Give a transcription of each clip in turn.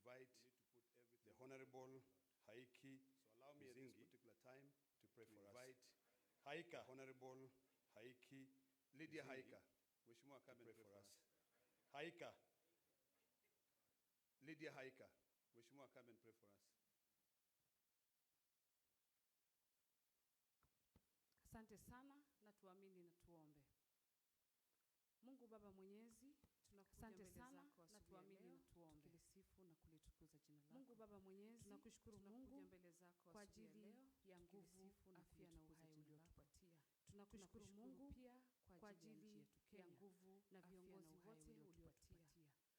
invite the Honorable Haiki. So allow me at this particular time to pray for us. Haika, Honorable Haiki, Lydia Haika, Mheshimiwa come and pray for us. Haika, Lydia Haika, Mheshimiwa come and pray for us. Asante sana na tuamini na tuombe. Mungu Baba Mwenyezi, tunakuja mbele zako asubuhi ya leo tukilisifu na kulitukuza jina lako. Mungu Baba Mwenyezi, tunakushukuru Mungu mbele zako kwa ajili ya nguvu, afya na uhai uliotupatia. Tunakushukuru Mungu pia kwa ajili ya nguvu na viongozi wote uliotupatia.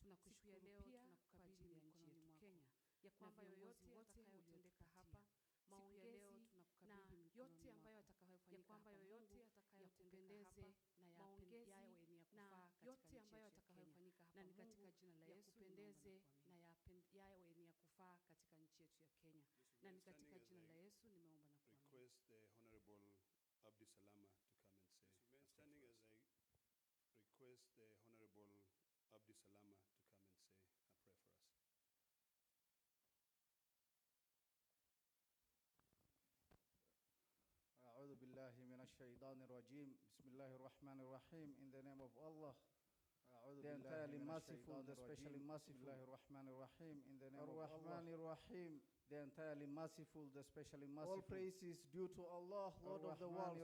Tunakushukuru leo pia kwa ajili ya nchi yetu Kenya, ya kwamba yoyote yatakayotendeka hapa maongezi na yote ambayo atakayofanyika hapa, yoyote atakayotendeka hapa maongezi na yote ambayo atakayofanyika hapa, na ni katika jina la Yesu yakupendeze na yawe ni ya kufaa katika nchi yetu ya Kenya, na ni katika jina la Yesu nimeomba na kuamini. Request the Honorable Abdi Salama to come and say. Standing as I request the Honorable Abdi Salama to come and say a prayer for us. أعوذ بالله من الشيطان الرجيم. بسم الله الرحمن الرحيم. In the name of Allah, the entirely merciful, the specially merciful. بسم الله الرحمن الرحيم. In the name of Allah, the entirely merciful, the specially merciful. All praise is due to Allah, Lord of the world.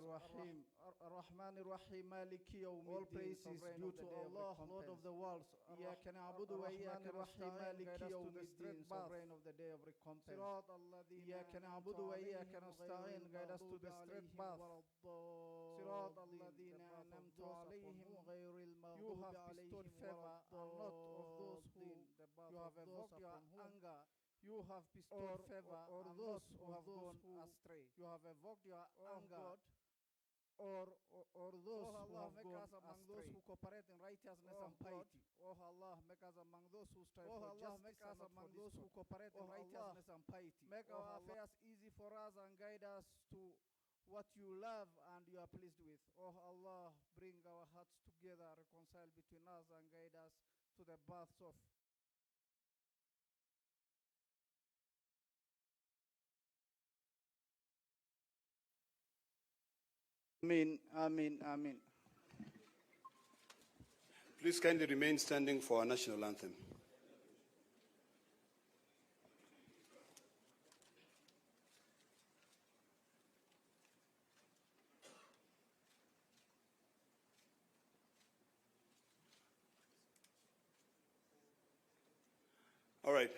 Ar-Rahman Ar-Rahim, Maliki Yawmiddin. All praise is due to Allah, Lord of the world. Iyyaka na'budu wa iyyaka nasta'in, Maliki Yawmiddin, sovereign of the day of recompense. Iyyaka na'budu wa iyyaka nasta'in, guide us to the straight path. Sirat alladhina an'amta alayhim ghayril maghdubi alayhim. You have bestowed favor and not of those who you have evoked your anger. You have bestowed favor or those who have gone astray. You have evoked your anger, or those who have gone among those who cooperate in righteousness and piety. Oh Allah, make us among those who strive for justice. Make us among those who cooperate in righteousness and piety. Make our affairs easy for us and guide us to what you love and you are pleased with. Oh Allah, bring our hearts together, reconcile between us and guide us to the paths of Amen, amen, amen. Please kindly remain standing for our national anthem. All right,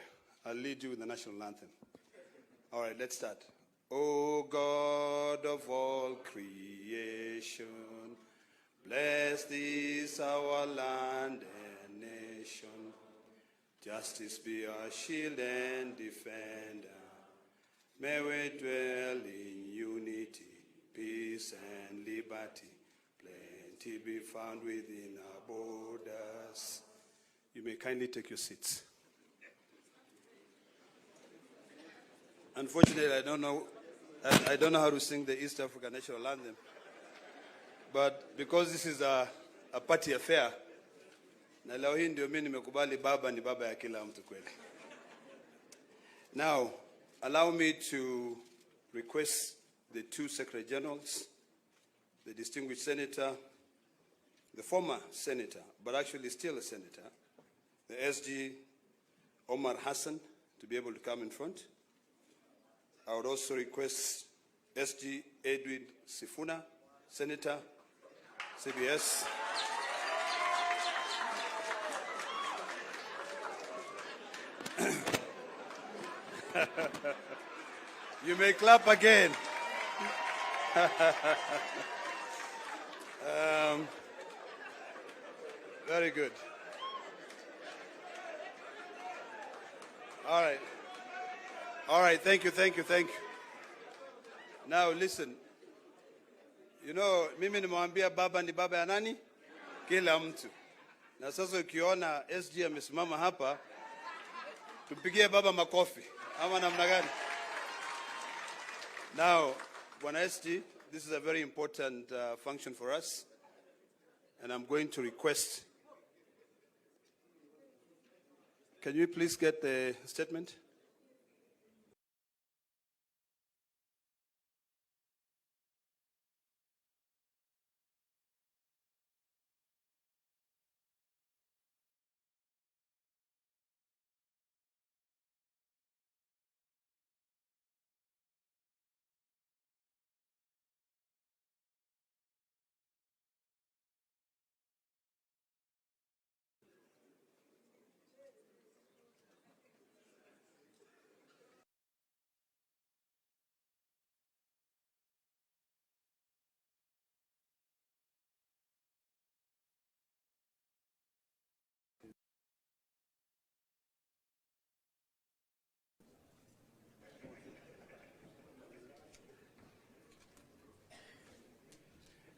I'll lead you with the national anthem. All right, let's start. O God of all creation, bless this our land and nation. Justice be our shield and defender. May we dwell in unity, peace and liberty. Plenty be found within our borders. You may kindly take your seats. Unfortunately, I don't know how to sing the East African National Anthem. But because this is a party affair, na leo hii ndio mimi nimekubali baba ni baba ya kila mtu kweli. Now, allow me to request the two Secretary Generals, the distinguished senator, the former senator, but actually still a senator, the SG Omar Hassan, to be able to come in front. I would also request SG Edwin Sifuna, Senator, CBS. You may clap again. Very good. All right. All right, thank you. Now listen, you know, mimi nimwambia baba ni baba ya nani? Kila mtu. Na sasa ukiona SG amesimama hapa, tumpigie baba makofi. Ama namna gani? Now, Bwana SG, this is a very important function for us, and I'm going to request can you please get the statement?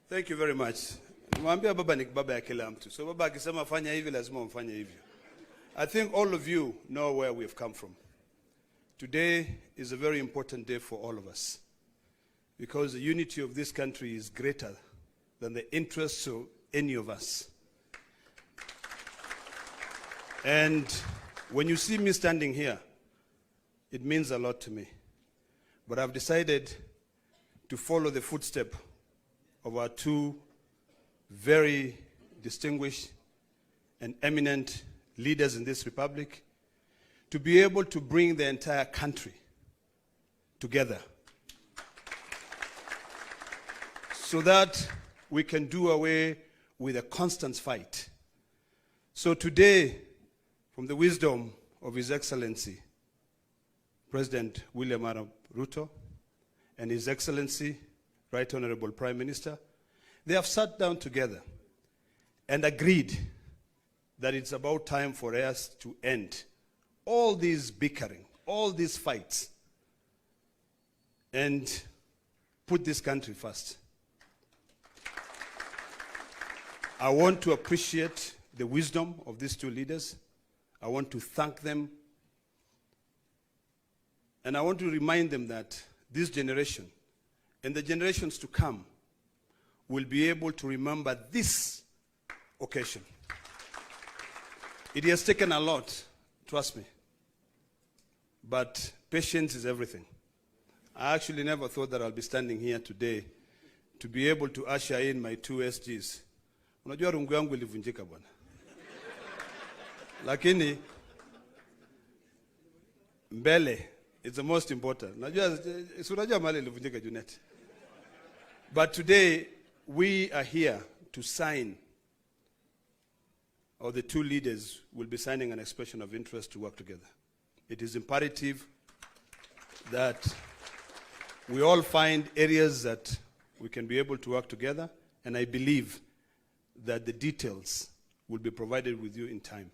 Thank you very much. Mwambia baba ni baba ya kila mtu. So baba akisema fanya hivi lazima mfanye hivyo. I think all of you know where we have come from. Today is a very important day for all of us, because the unity of this country is greater than the interests of any of us. And when you see me standing here, it means a lot to me. But I've decided to follow the footsteps of our two very distinguished and eminent leaders in this republic, to be able to bring the entire country together so that we can do away with a constant fight. So today, from the wisdom of His Excellency, President William Arap Ruto, and His Excellency, Right Honorable Prime Minister, they have sat down together and agreed that it's about time for us to end all these bickering, all these fights, and put this country first. I want to appreciate the wisdom of these two leaders. I want to thank them. And I want to remind them that this generation and the generations to come will be able to remember this occasion. It has taken a lot, trust me. But patience is everything. I actually never thought that I'll be standing here today to be able to usher in my two SGs. Unajua rungu yangu ilivunjika bwana. Lakini mbele is the most important. Unajua mali ilivunjika Junet. But today we are here to sign, or the two leaders will be signing an expression of interest to work together. It is imperative that we all find areas that we can be able to work together, and I believe that the details will be provided with you in time.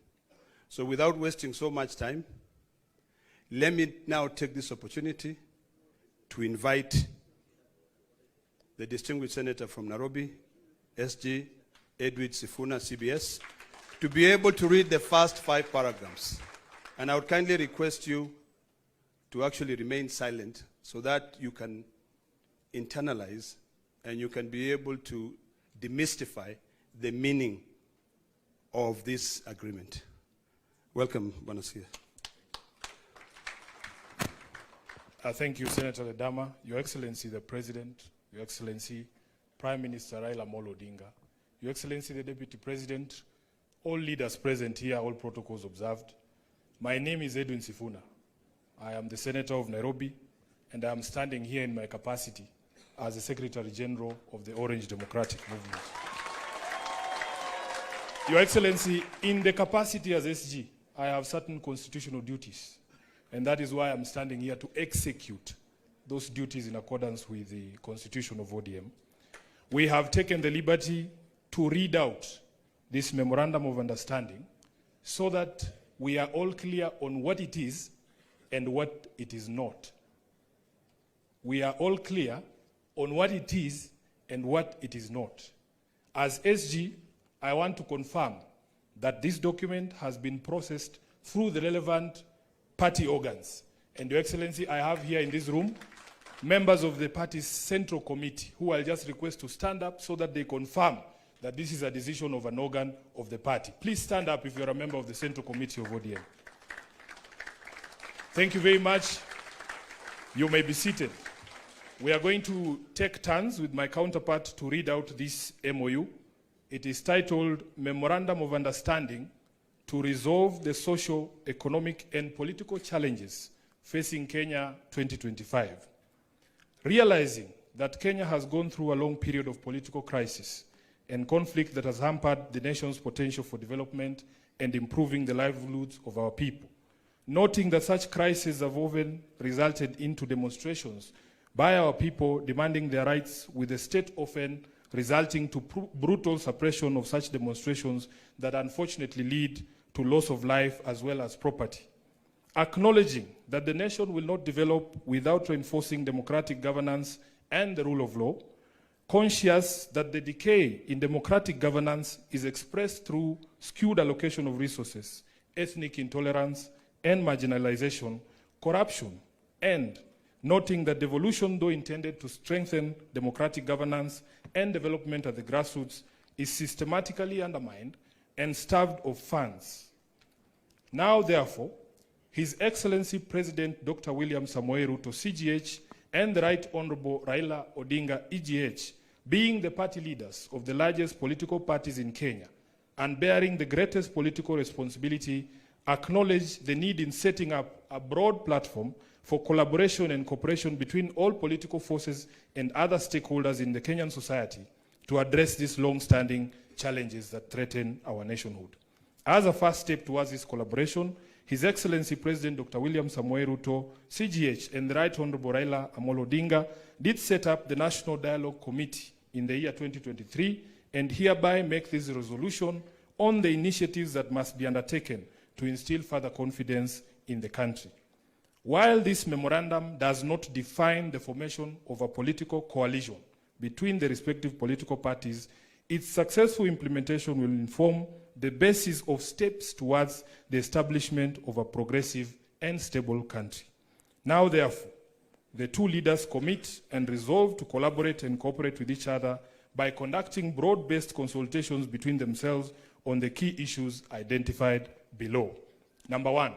So without wasting so much time, let me now take this opportunity to invite the distinguished senator from Nairobi, SG Edwin Sifuna, CBS, to be able to read the first 5 paragraphs. And I would kindly request you to actually remain silent so that you can internalize and you can be able to demystify the meaning of this agreement. Welcome, Banasia. Thank you, Senator Ledama, Your Excellency the President, Your Excellency Prime Minister Raila Amolo Odinga, Your Excellency the Deputy President, all leaders present here, all protocols observed. My name is Edwin Sifuna. I am the Senator of Nairobi, and I am standing here in my capacity as the Secretary General of the Orange Democratic Movement. Your Excellency, in the capacity as SG, I have certain constitutional duties, and that is why I'm standing here to execute those duties in accordance with the Constitution of ODM. We have taken the liberty to read out this Memorandum of Understanding so that we are all clear on what it is and what it is not. We are all clear on what it is and what it is not. As SG, I want to confirm that this document has been processed through the relevant party organs. And Your Excellency, I have here in this room members of the party's central committee who I'll just request to stand up so that they confirm that this is a decision of an organ of the party. Please stand up if you're a member of the central committee of ODM. Thank you very much. You may be seated. We are going to take turns with my counterpart to read out this MOU. It is titled Memorandum of Understanding to Resolve the Social, Economic, and Political Challenges Facing Kenya 2025. Realizing that Kenya has gone through a long period of political crisis and conflict that has hampered the nation's potential for development and improving the livelihoods of our people. Noting that such crises have often resulted into demonstrations by our people demanding their rights, with the state often resulting to brutal suppression of such demonstrations that unfortunately lead to loss of life as well as property. Acknowledging that the nation will not develop without reinforcing democratic governance and the rule of law, conscious that the decay in democratic governance is expressed through skewed allocation of resources, ethnic intolerance, and marginalization, corruption, and noting that devolution, though intended to strengthen democratic governance and development at the grassroots, is systematically undermined and starved of funds. Now, therefore, His Excellency President Dr. William Samoei Ruto, CGH, and the Right Honorable Raila Odinga, EGH, being the party leaders of the largest political parties in Kenya and bearing the greatest political responsibility, acknowledge the need in setting up a broad platform for collaboration and cooperation between all political forces and other stakeholders in the Kenyan society to address these long-standing challenges that threaten our nationhood. As a first step towards this collaboration, His Excellency President Dr. William Samoei Ruto, CGH, and the Right Honorable Raila Amolo Odinga did set up the National Dialogue Committee in the year 2023 and hereby make this resolution on the initiatives that must be undertaken to instill further confidence in the country. While this memorandum does not define the formation of a political coalition between the respective political parties, its successful implementation will inform the basis of steps towards the establishment of a progressive and stable country. Now, therefore, the two leaders commit and resolve to collaborate and cooperate with each other by conducting broad-based consultations between themselves on the key issues identified below. Number one,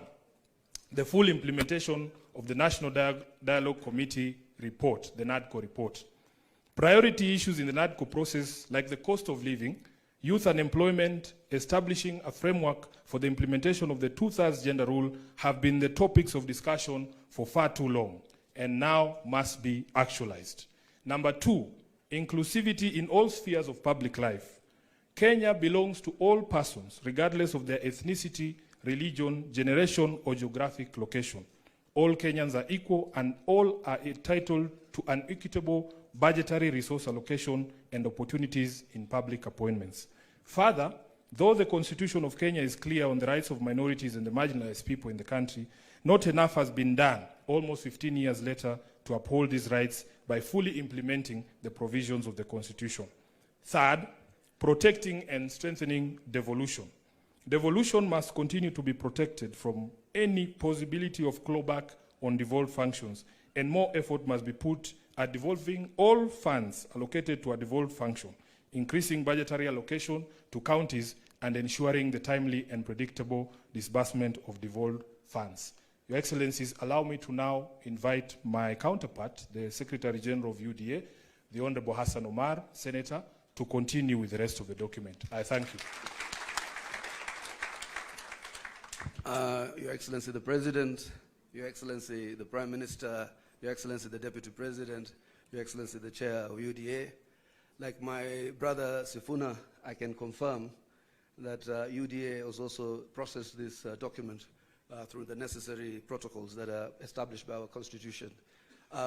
the full implementation of the National Dialogue Committee report, the NADCO report. Priority issues in the NADCO process, like the cost of living, youth unemployment, establishing a framework for the implementation of the 2/3 gender rule, have been the topics of discussion for far too long and now must be actualized. Number two, inclusivity in all spheres of public life. Kenya belongs to all persons, regardless of their ethnicity, religion, generation, or geographic location. All Kenyans are equal and all are entitled to an equitable budgetary resource allocation and opportunities in public appointments. Further, though the Constitution of Kenya is clear on the rights of minorities and the marginalized people in the country, not enough has been done, almost 15 years later, to uphold these rights by fully implementing the provisions of the Constitution. Third, protecting and strengthening devolution. Devolution must continue to be protected from any possibility of clawback on devolved functions, and more effort must be put at devolving all funds allocated to a devolved function, increasing budgetary allocation to counties, and ensuring the timely and predictable disbursement of devolved funds. Your Excellencies, allow me to now invite my counterpart, the Secretary General of UDA, the Honorable Hassan Omar, Senator, to continue with the rest of the document. I thank you. Your Excellency the President, Your Excellency the Prime Minister, Your Excellency the Deputy President, Your Excellency the Chair of UDA. Like my brother Sifuna, I can confirm that UDA has also processed this document through the necessary protocols that are established by our Constitution.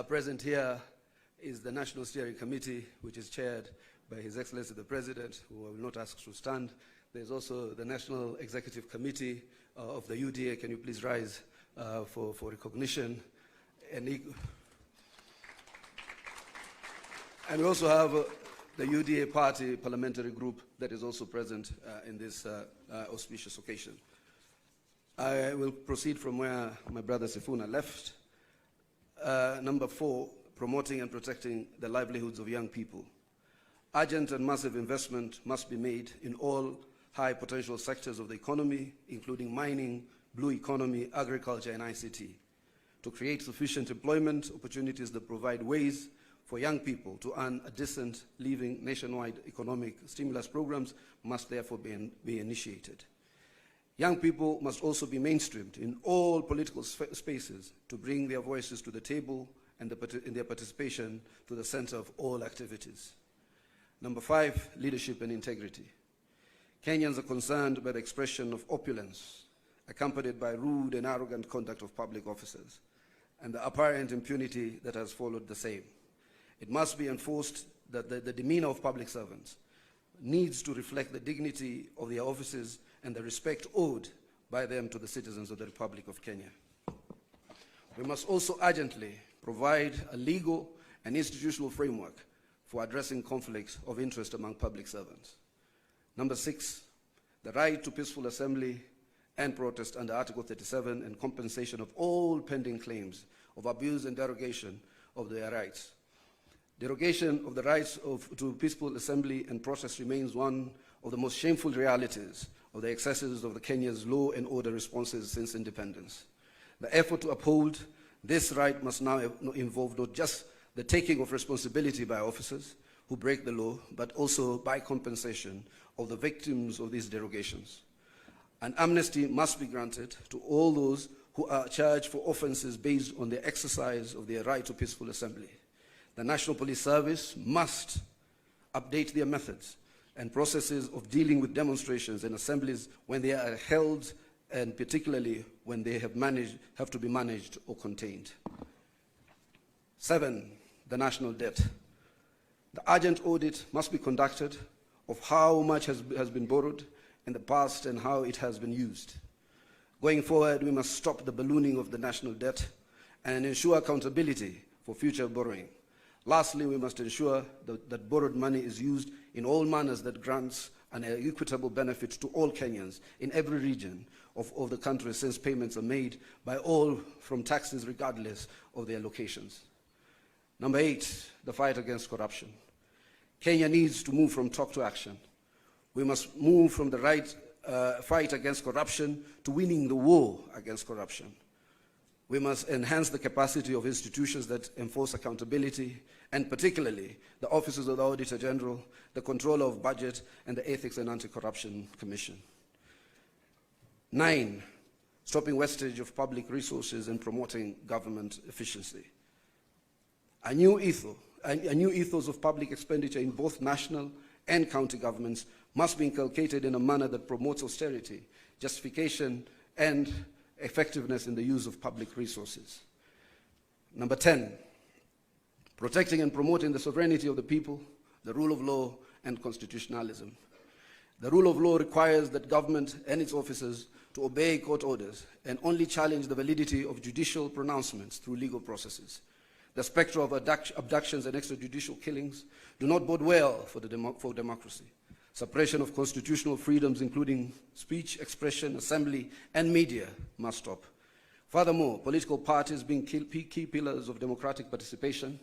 Present here is the National Steering Committee, which is chaired by His Excellency the President, who I will not ask to stand. There's also the National Executive Committee of the UDA. Can you please rise for recognition? And we also have the UDA Party Parliamentary Group that is also present in this auspicious occasion. I will proceed from where my brother Sifuna left. Number 4, promoting and protecting the livelihoods of young people. Urgent and massive investment must be made in all high potential sectors of the economy, including mining, blue economy, agriculture, and ICT. to create sufficient employment opportunities that provide ways for young people to earn a decent living. Nationwide economic stimulus programs must therefore be initiated. Young people must also be mainstreamed in all political spaces to bring their voices to the table and their participation to the center of all activities. Number 5, leadership and integrity. Kenyans are concerned by the expression of opulence, accompanied by rude and arrogant conduct of public officers, and the apparent impunity that has followed the same. It must be enforced that the demeanor of public servants needs to reflect the dignity of their offices and the respect owed by them to the citizens of the Republic of Kenya. We must also urgently provide a legal and institutional framework for addressing conflicts of interest among public servants. Number 6, the right to peaceful assembly and protest under Article 37 and compensation of all pending claims of abuse and derogation of their rights. Derogation of the rights to peaceful assembly and protest remains one of the most shameful realities of the excesses of the Kenya's law and order responses since independence. The effort to uphold this right must now involve not just the taking of responsibility by officers who break the law, but also by compensation of the victims of these derogations. An amnesty must be granted to all those who are charged for offenses based on the exercise of their right to peaceful assembly. The National Police Service must update their methods and processes of dealing with demonstrations and assemblies when they are held, and particularly when they have to be managed or contained. 7, the national debt. The urgent audit must be conducted of how much has been borrowed in the past and how it has been used. Going forward, we must stop the ballooning of the national debt and ensure accountability for future borrowing. Lastly, we must ensure that borrowed money is used in all manners that grants an equitable benefit to all Kenyans in every region of the country, since payments are made by all from taxes regardless of their locations. Number 8, the fight against corruption. Kenya needs to move from talk to action. We must move from the fight against corruption to winning the war against corruption. We must enhance the capacity of institutions that enforce accountability, and particularly the offices of the Auditor General, the Controller of Budget, and the Ethics and Anti-Corruption Commission. 9, stopping wastage of public resources and promoting government efficiency. A new ethos of public expenditure in both national and county governments must be inculcated in a manner that promotes austerity, justification, and effectiveness in the use of public resources. Number 10, protecting and promoting the sovereignty of the people, the rule of law, and constitutionalism. The rule of law requires that government and its officers to obey court orders and only challenge the validity of judicial pronouncements through legal processes. The specter of abductions and extrajudicial killings do not bode well for democracy. Suppression of constitutional freedoms, including speech, expression, assembly, and media, must stop. Furthermore, political parties, being key pillars of democratic participation,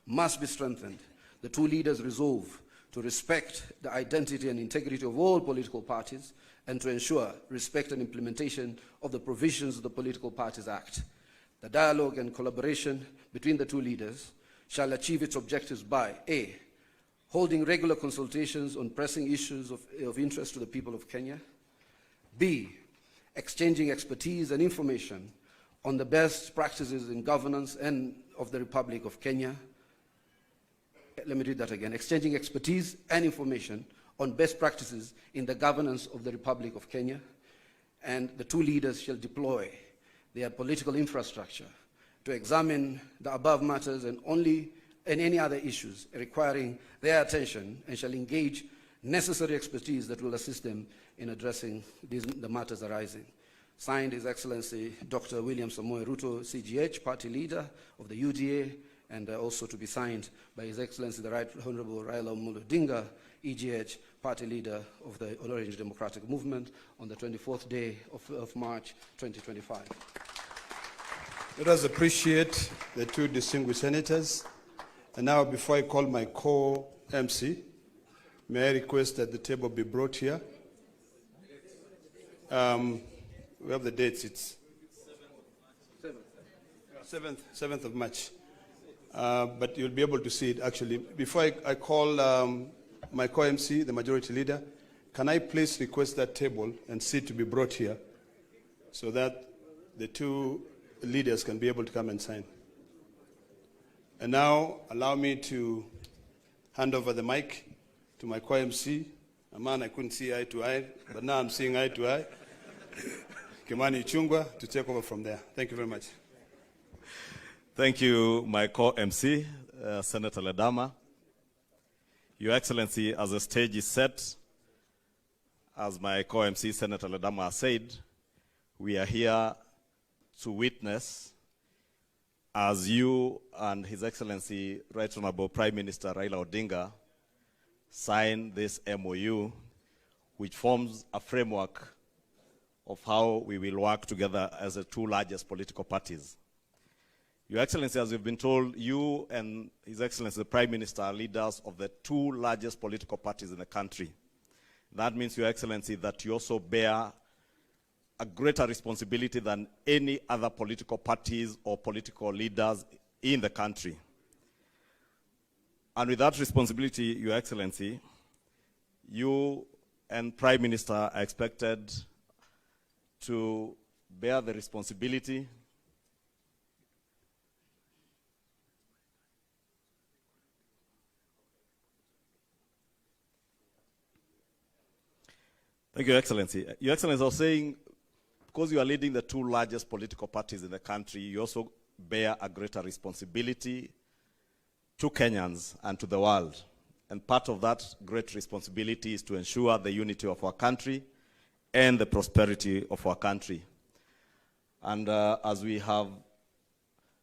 must be strengthened. The two leaders resolve to respect the identity and integrity of all political parties and to ensure respect and implementation of the provisions of the Political Parties Act. The dialogue and collaboration between the two leaders shall achieve its objectives by A, holding regular consultations on pressing issues of interest to the people of Kenya. B, exchanging expertise and information on the best practices in governance and of the Republic of Kenya. Let me read that again. Exchanging expertise and information on best practices in the governance of the Republic of Kenya. And the two leaders shall deploy their political infrastructure to examine the above matters and any other issues requiring their attention, and shall engage necessary expertise that will assist them in addressing the matters arising. Signed, His Excellency Dr. William Samoei Ruto, CGH, Party Leader of the UDA, and also to be signed by His Excellency the Right Honorable Raila Amolo Odinga, EGH, Party Leader of the Orange Democratic Movement, on the 24th day of March 2025. Let us appreciate the two distinguished senators. And now, before I call my co-MC, may I request that the table be brought here? We have the dates. It's 7th of March. But you'll be able to see it actually. Before I call my co-MC, the majority leader, can I please request that table and seat to be brought here so that the two leaders can be able to come and sign. And now allow me to hand over the mic to my co-MC, a man I couldn't see eye to eye, but now I'm seeing eye to eye, Kimani Ichung'wah, to take over from there. Thank you very much. Thank you, my co-MC, Senator Ledama. Your Excellency, as the stage is set, as my co-MC, Senator Ledama, has said, we are here to witness as you and His Excellency, Right Honorable Prime Minister Raila Odinga, sign this MOU, which forms a framework of how we will work together as the two largest political parties. Your Excellency, as you've been told, you and His Excellency, the Prime Minister, are leaders of the two largest political parties in the country. That means, Your Excellency, that you also bear a greater responsibility than any other political parties or political leaders in the country. And with that responsibility, Your Excellency, you and Prime Minister are expected to bear the responsibility Thank you, Your Excellency. Your Excellency, I was saying, because you are leading the two largest political parties in the country, you also bear a greater responsibility to Kenyans and to the world. And part of that great responsibility is to ensure the unity of our country and the prosperity of our country. And as we have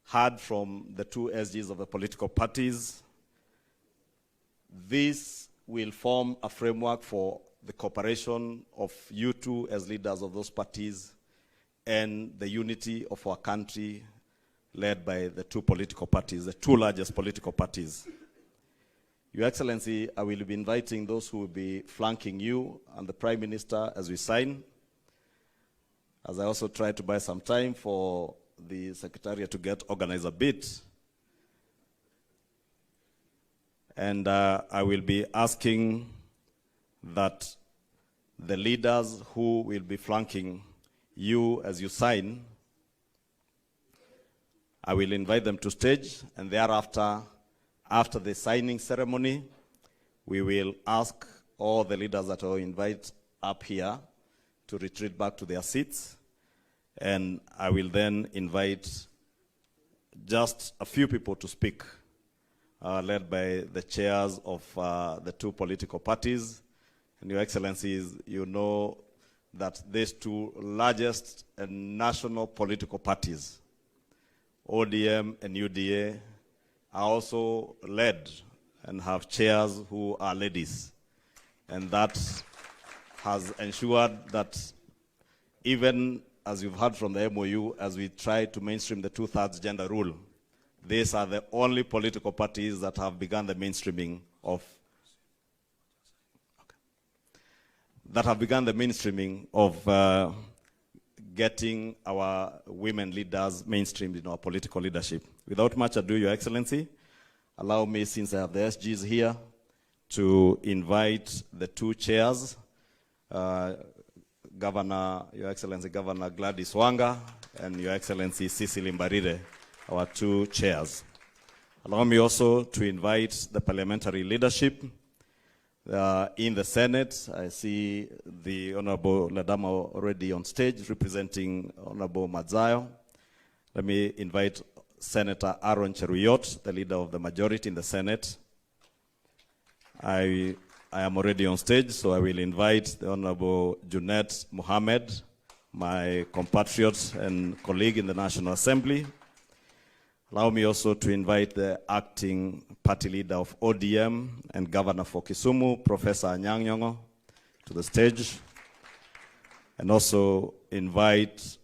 heard from the two SGs of the political parties, this will form a framework for the cooperation of you two as leaders of those parties and the unity of our country led by the two political parties, the two largest political parties. Your Excellency, I will be inviting those who will be flanking you and the Prime Minister as we sign, as I also try to buy some time for the Secretariat to get organized a bit. And I will be asking that the leaders who will be flanking you as you sign, I will invite them to stage, and thereafter, after the signing ceremony, we will ask all the leaders that I invite up here to retreat back to their seats, and I will then invite just a few people to speak, led by the chairs of the two political parties. And Your Excellencies, you know that these two largest national political parties, ODM and UDA, are also led and have chairs who are ladies. And that has ensured that even as you've heard from the MOU, as we try to mainstream the two-thirds gender rule, these are the only political parties that have begun the mainstreaming of getting our women leaders mainstreamed in our political leadership. Without much ado, Your Excellency, allow me, since I have the SGs here, to invite the two chairs, Governor, Your Excellency, Governor Gladys Wanga, and Your Excellency Cecily Mbarire, our two chairs. Allow me also to invite the parliamentary leadership. In the Senate, I see the Honorable Ledama already on stage representing Honorable Madzayo. Let me invite Senator Aaron Cheruyot, the leader of the majority in the Senate. I am already on stage, so I will invite the Honorable Junet Mohammed, my compatriot and colleague in the National Assembly. Allow me also to invite the acting party leader of ODM and governor for Kisumu, Professor Anyang' Nyong'o, to the stage. And also invite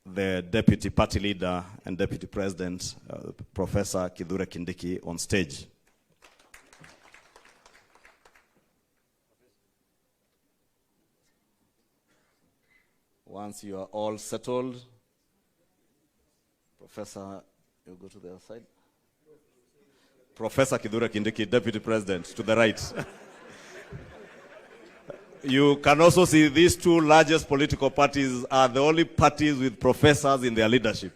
the deputy party leader and deputy president, Professor Kithure Kindiki, on stage. Once you are all settled, Professor You go to the other side. Professor Kithure Kindiki, Deputy President, to the right. You can also see these two largest political parties are the only parties with professors in their leadership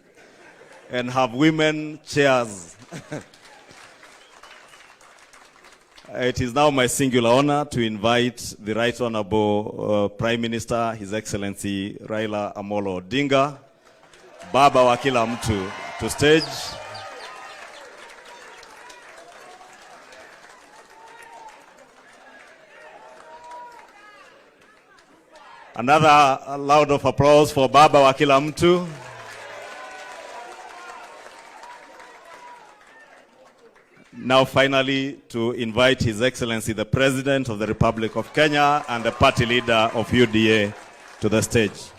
and have women chairs. It is now my singular honor to invite the Right Honorable Prime Minister, His Excellency Raila Amolo Odinga, Baba wa kila mtu, to stage. Another round of applause for Baba wa kila mtu. Now finally to invite His Excellency the President of the Republic of Kenya and the party leader of UDA to the stage.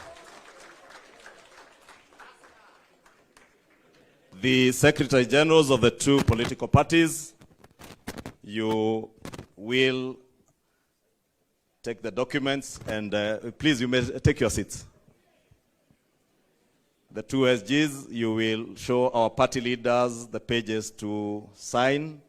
The Secretary Generals of the two political parties, you will take the documents and please, you may take your seats. The two SGs, you will show our party leaders the pages to sign.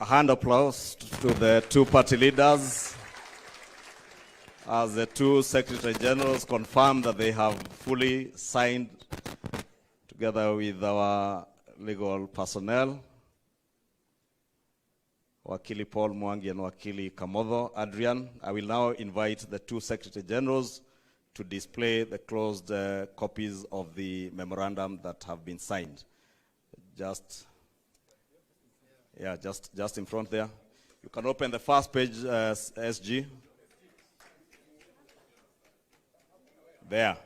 A hand applause to the two party leaders as the two Secretary Generals confirm that they have fully signed together with our legal personnel, Wakili Paul Mwangi and Wakili Kamodho Adrian. I will now invite the two Secretary Generals to display the closed copies of the memorandum that have been signed. Just in front there. You can open the first page, SG. There.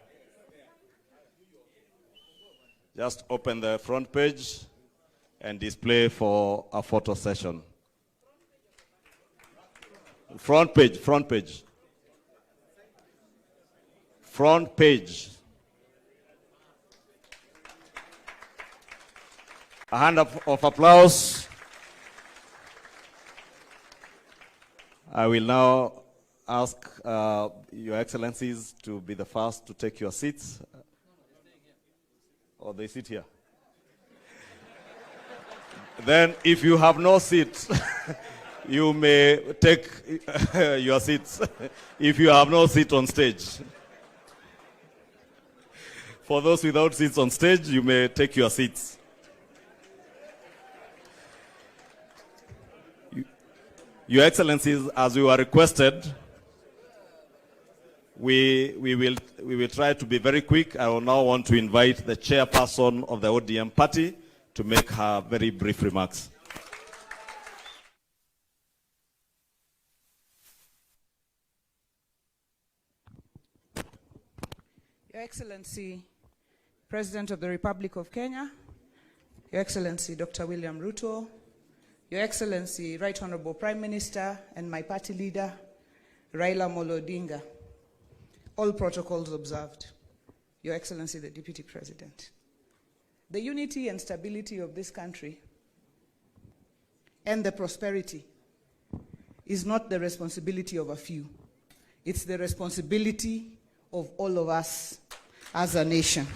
Just open the front page and display for a photo session. Front page, front page. Front page. A hand of applause. I will now ask Your Excellencies to be the first to take your seats. Or they sit here. Then, if you have no seat, you may take your seats. If you have no seat on stage. For those without seats on stage, you may take your seats. Your Excellencies, as we were requested, we will try to be very quick. I will now want to invite the chairperson of the ODM party to make her very brief remarks. Your Excellency, President of the Republic of Kenya, Your Excellency, Dr. William Ruto, Your Excellency, Right Honorable Prime Minister, and my party leader, Raila Amolo Odinga, all protocols observed. Your Excellency, the Deputy President. The unity and stability of this country and the prosperity is not the responsibility of a few. It's the responsibility of all of us as a nation.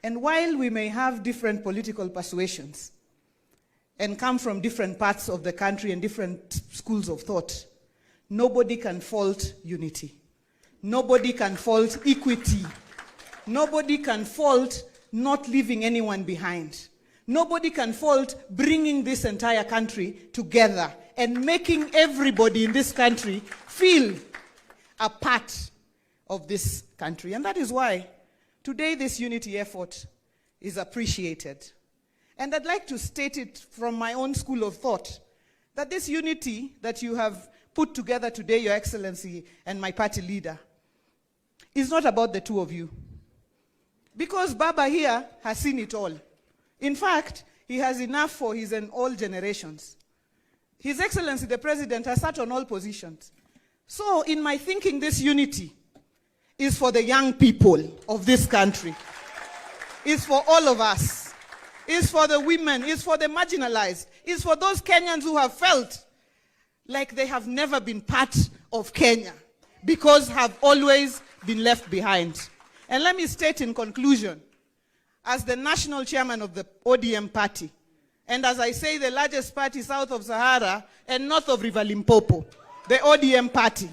And while we may have different political persuasions and come from different parts of the country and different schools of thought, nobody can fault unity. Nobody can fault equity. Nobody can fault not leaving anyone behind. Nobody can fault bringing this entire country together and making everybody in this country feel a part of this country. And that is why today this unity effort is appreciated. And I'd like to state it from my own school of thought, that this unity that you have put together today, Your Excellency and my party leader, is not about the two of you. Because Baba here has seen it all. In fact, he has enough for his and all generations. His Excellency, the President, has sat on all positions. So, in my thinking, this unity is for the young people of this country. It's for all of us. It's for the women. It's for the marginalized. It's for those Kenyans who have felt like they have never been part of Kenya because have always been left behind. And let me state in conclusion, as the national chairman of the ODM party, and as I say, the largest party south of Sahara and north of River Limpopo, the ODM party,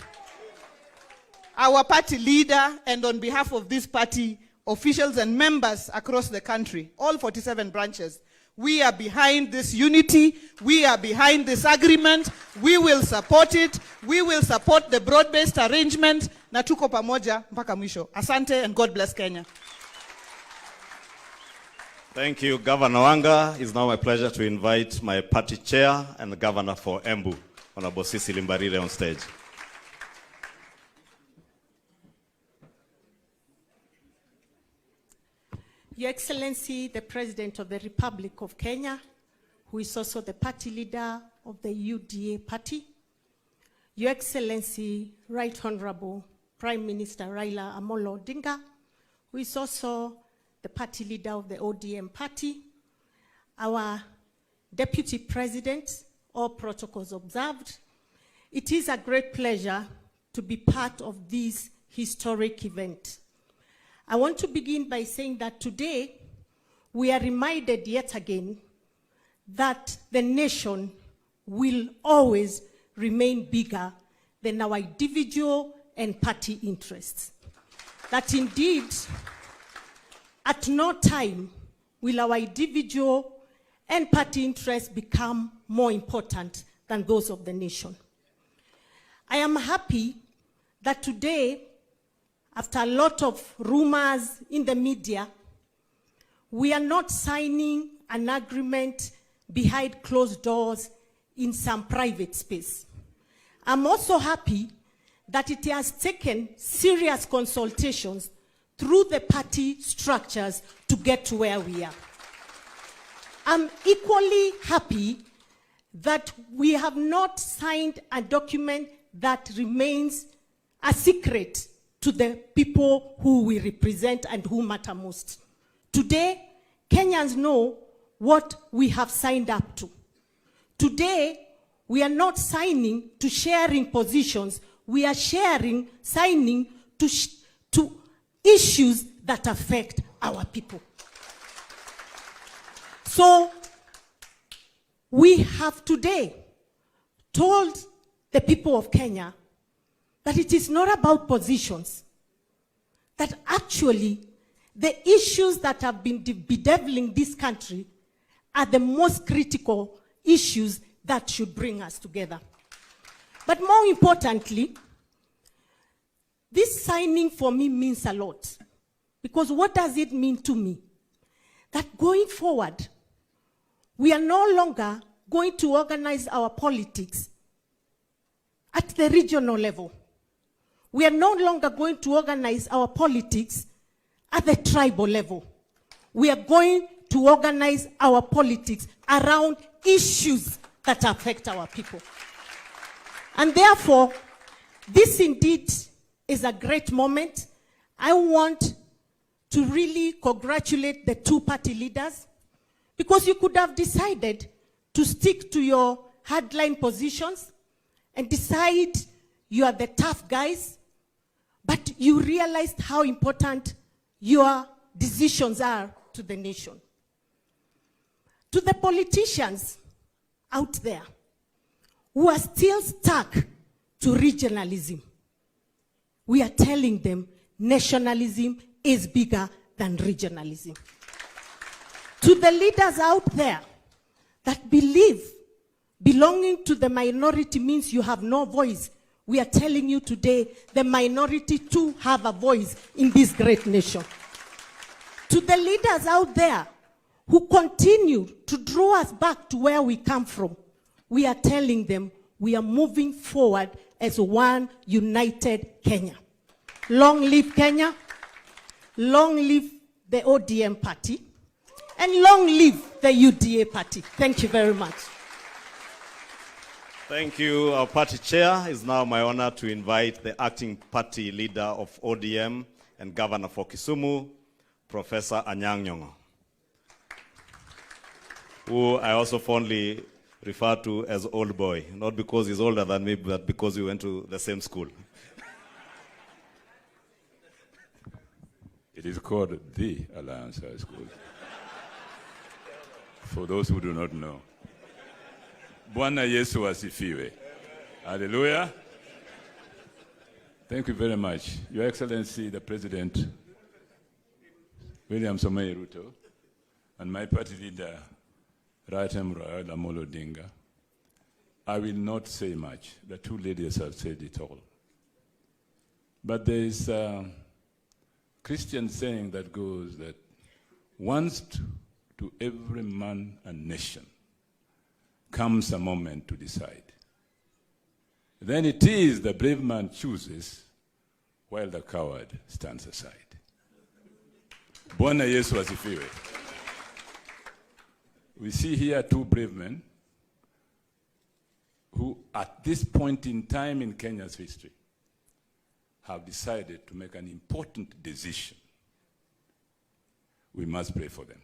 our party leader, and on behalf of this party, officials and members across the country, all 47 branches, we are behind this unity. We are behind this agreement. We will support it. We will support the broad-based arrangement. Na tuko pamoja mpaka mwisho. Asante and God bless Kenya. Thank you, Governor Wanga. It's now my pleasure to invite my party chair and the governor for Embu, Honorable Sisi Limbarire, on stage. Your Excellency, the President of the Republic of Kenya, who is also the party leader of the UDA party, Your Excellency, Right Honorable Prime Minister Raila Amolo Odinga, who is also the party leader of the ODM party, our Deputy President, all protocols observed. It is a great pleasure to be part of this historic event. I want to begin by saying that today we are reminded yet again that the nation will always remain bigger than our individual and party interests. That indeed, at no time will our individual and party interests become more important than those of the nation. I am happy that today, after a lot of rumors in the media, we are not signing an agreement behind closed doors in some private space. I'm also happy that it has taken serious consultations through the party structures to get to where we are. I'm equally happy that we have not signed a document that remains a secret to the people who we represent and who matter most. Today, Kenyans know what we have signed up to. Today, we are not signing to sharing positions. We are signing to issues that affect our people. So, we have today told the people of Kenya that it is not about positions, that actually the issues that have been bedeviling this country are the most critical issues that should bring us together. But more importantly, this signing for me means a lot. Because what does it mean to me? That going forward, we are no longer going to organize our politics at the regional level. We are no longer going to organize our politics at the tribal level. We are going to organize our politics around issues that affect our people. And therefore, this indeed is a great moment. I want to really congratulate the two party leaders, because you could have decided to stick to your hardline positions and decide you are the tough guys, but you realized how important your decisions are to the nation. To the politicians out there who are still stuck to regionalism, we are telling them nationalism is bigger than regionalism. To the leaders out there that believe belonging to the minority means you have no voice, we are telling you today the minority too have a voice in this great nation. To the leaders out there who continue to draw us back to where we come from, we are telling them we are moving forward as one united Kenya. Long live Kenya, long live the ODM party, and long live the UDA party. Thank you very much. Thank you. Our party chair. It's now my honor to invite the acting party leader of ODM and governor for Kisumu, Professor Anyang' Nyong'o, who I also fondly refer to as old boy, not because he's older than me, but because we went to the same school. It is called the Alliance High School. For those who do not know. Bwana Yesu asifiwe. Hallelujah. Thank you very much. Your Excellency, the President, William Samoei Ruto, and my party leader, Right Honorable Amolo Odinga. I will not say much. The two ladies have said it all. But there is a Christian saying that goes that once to every man and nation comes a moment to decide. Then it is the brave man chooses while the coward stands aside. Bwana Yesu asifiwe. We see here two brave men who at this point in time in Kenya's history have decided to make an important decision. We must pray for them.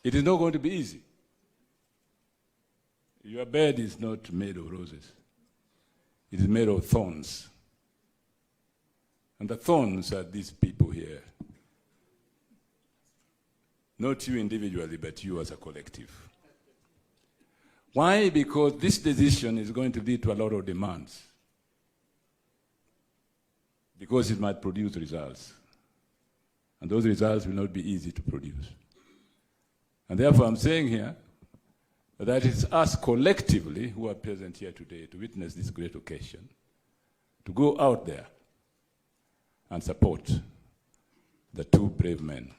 It is not going to be easy. Your bed is not made of roses. It is made of thorns. And the thorns are these people here. Not you individually, but you as a collective. Why? Because this decision is going to lead to a lot of demands. Because it might produce results. And those results will not be easy to produce. And therefore I'm saying here that it's us collectively who are present here today to witness this great occasion, to go out there and support the two brave men.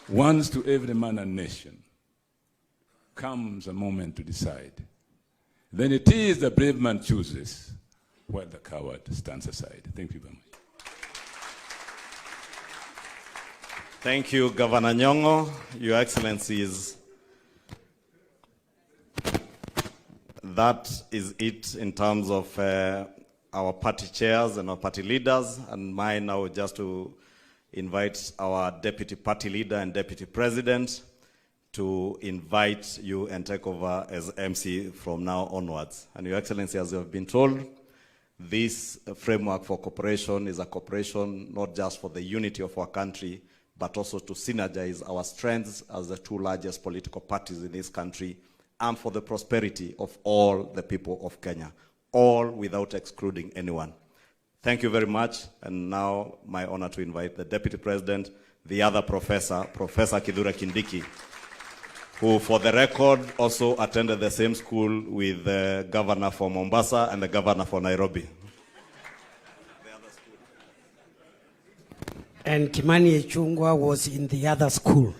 Once to every man and nation comes a moment to decide. Then it is the brave man chooses while the coward stands aside. Thank you very much. Thank you, Governor Nyong'o. Your Excellencies, that is it in terms of our party chairs and our party leaders, and mine now just to invite our deputy party leader and deputy president to invite you and take over as MC from now onwards. And Your Excellency, as you have been told, this framework for cooperation is a cooperation not just for the unity of our country, but also to synergize our strengths as the two largest political parties in this country and for the prosperity of all the people of Kenya, all without excluding anyone. Thank you very much. And now, my honor to invite the Deputy President, the other professor, Professor Kidura Kindiki, who, for the record, also attended the same school with the governor for Mombasa and the governor for Nairobi. And Kimani Ichung'wah was in the other school.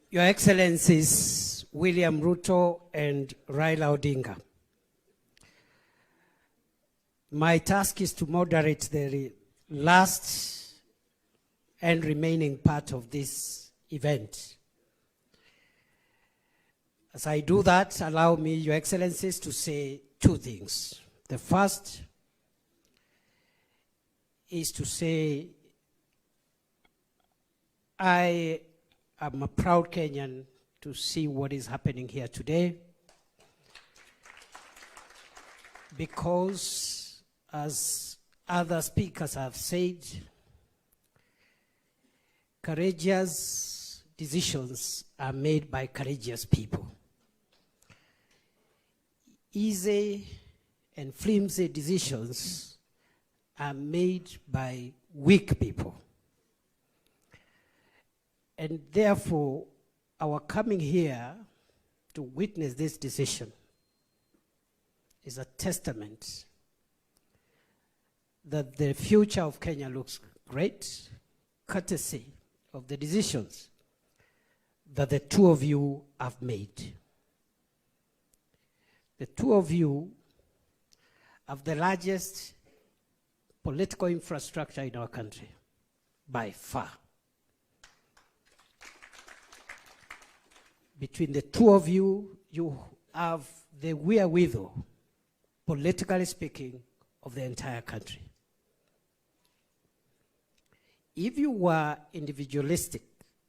Your Excellencies, William Ruto and Raila Odinga, my task is to moderate the last and remaining part of this event. As I do that, allow me, Your Excellencies, to say two things. The first is to say I am a proud Kenyan to see what is happening here today, because, as other speakers have said, courageous decisions are made by courageous people. Easy and flimsy decisions are made by weak people. And therefore, our coming here to witness this decision is a testament that the future of Kenya looks great, courtesy of the decisions that the two of you have made. The two of you have the largest political infrastructure in our country, by far. Between the two of you, you have the wherewithal, politically speaking, of the entire country. If you were individualistic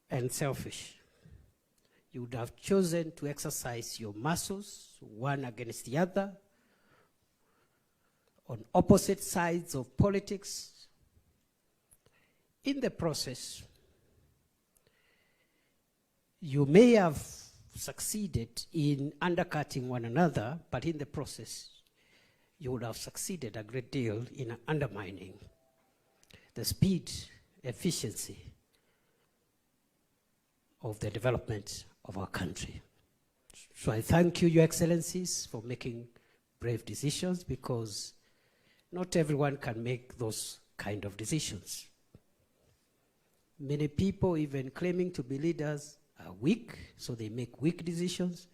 and selfish, you would have chosen to exercise your muscles, one against the other, on opposite sides of politics. In the process, you may have succeeded in undercutting one another, but in the process, you would have succeeded a great deal in undermining the speed, efficiency of the development of our country. So I thank you, Your Excellencies, for making brave decisions, because not everyone can make those kind of decisions. Many people, even claiming to be leaders, are weak, so they make weak decisions.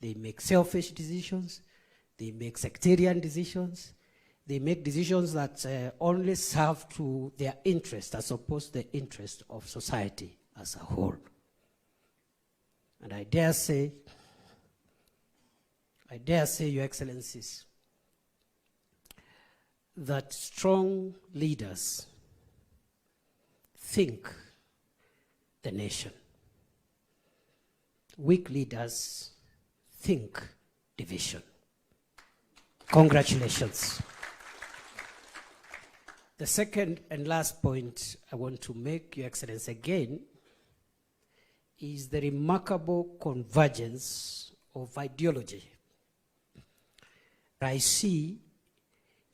They make selfish decisions. They make sectarian decisions. They make decisions that only serve to their interest as opposed to the interest of society as a whole. And I dare say, Your Excellencies, that strong leaders think the nation. Weak leaders think division. Congratulations. The second and last point I want to make, Your Excellency, again, is the remarkable convergence of ideology I see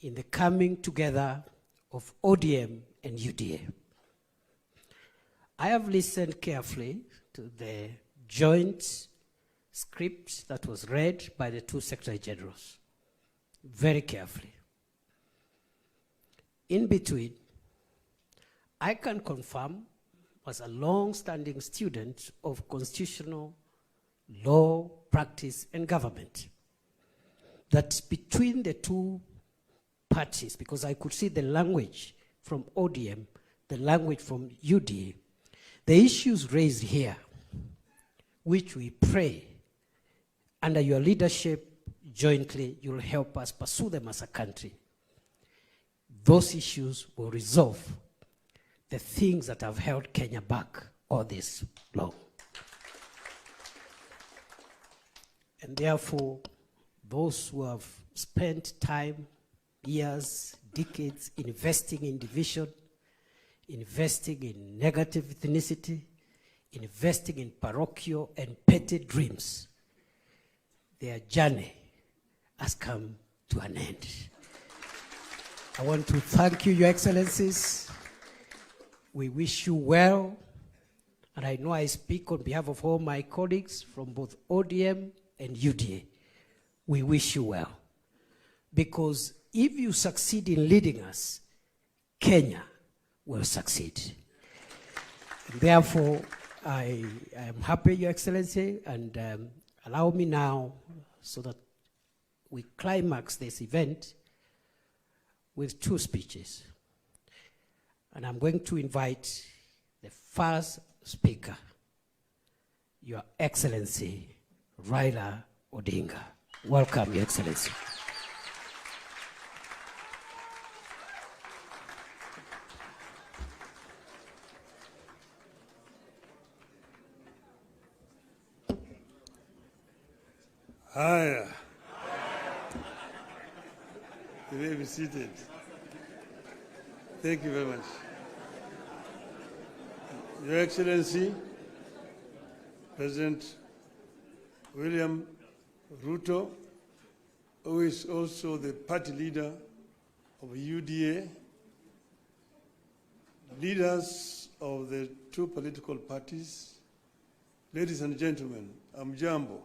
in the coming together of ODM and UDA. I have listened carefully to the joint script that was read by the two Secretary Generals, very carefully. In between, I can confirm, as a long-standing student of constitutional law, practice, and government, that between the two parties, because I could see the language from ODM, the language from UDA, the issues raised here, which we pray under your leadership jointly, you'll help us pursue them as a country. Those issues will resolve the things that have held Kenya back all this long. And therefore, those who have spent time, years, decades investing in division, investing in negative ethnicity, investing in parochial and petty dreams, their journey has come to an end. I want to thank you, Your Excellencies. We wish you well, and I know I speak on behalf of all my colleagues from both ODM and UDA. We wish you well, because if you succeed in leading us, Kenya will succeed. Therefore, I am happy, Your Excellency, and allow me now, so that we climax this event with 2 speeches. And I'm going to invite the first speaker, Your Excellency, Raila Odinga. Welcome, Your Excellency. Hi. You may be seated. Thank you very much. Your Excellency, President William Ruto, who is also the party leader of UDA, leaders of the 2 political parties, ladies and gentlemen, I'm Jambo.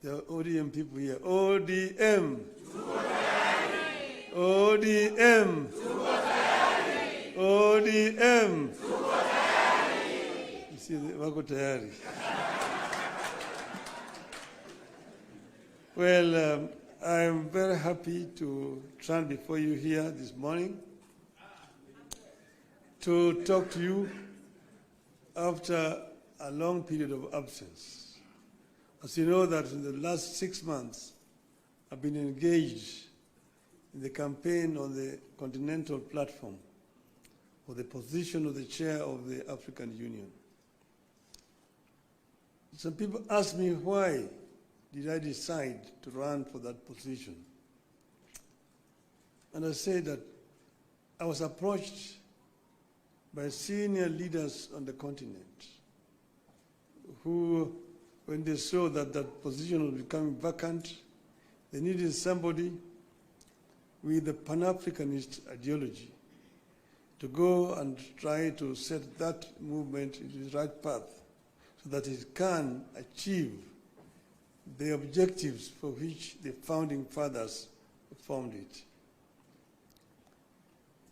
The ODM people here. ODM. ODM. ODM. You see, wako tayari. Well, I'm very happy to stand before you here this morning to talk to you after a long period of absence. As you know, that in the last 6 months, I've been engaged in the campaign on the continental platform for the position of the chair of the African Union. Some people ask me, why did I decide to run for that position? And I say that I was approached by senior leaders on the continent who, when they saw that that position was becoming vacant, they needed somebody with a Pan-Africanist ideology to go and try to set that movement into the right path so that it can achieve the objectives for which the founding fathers formed it.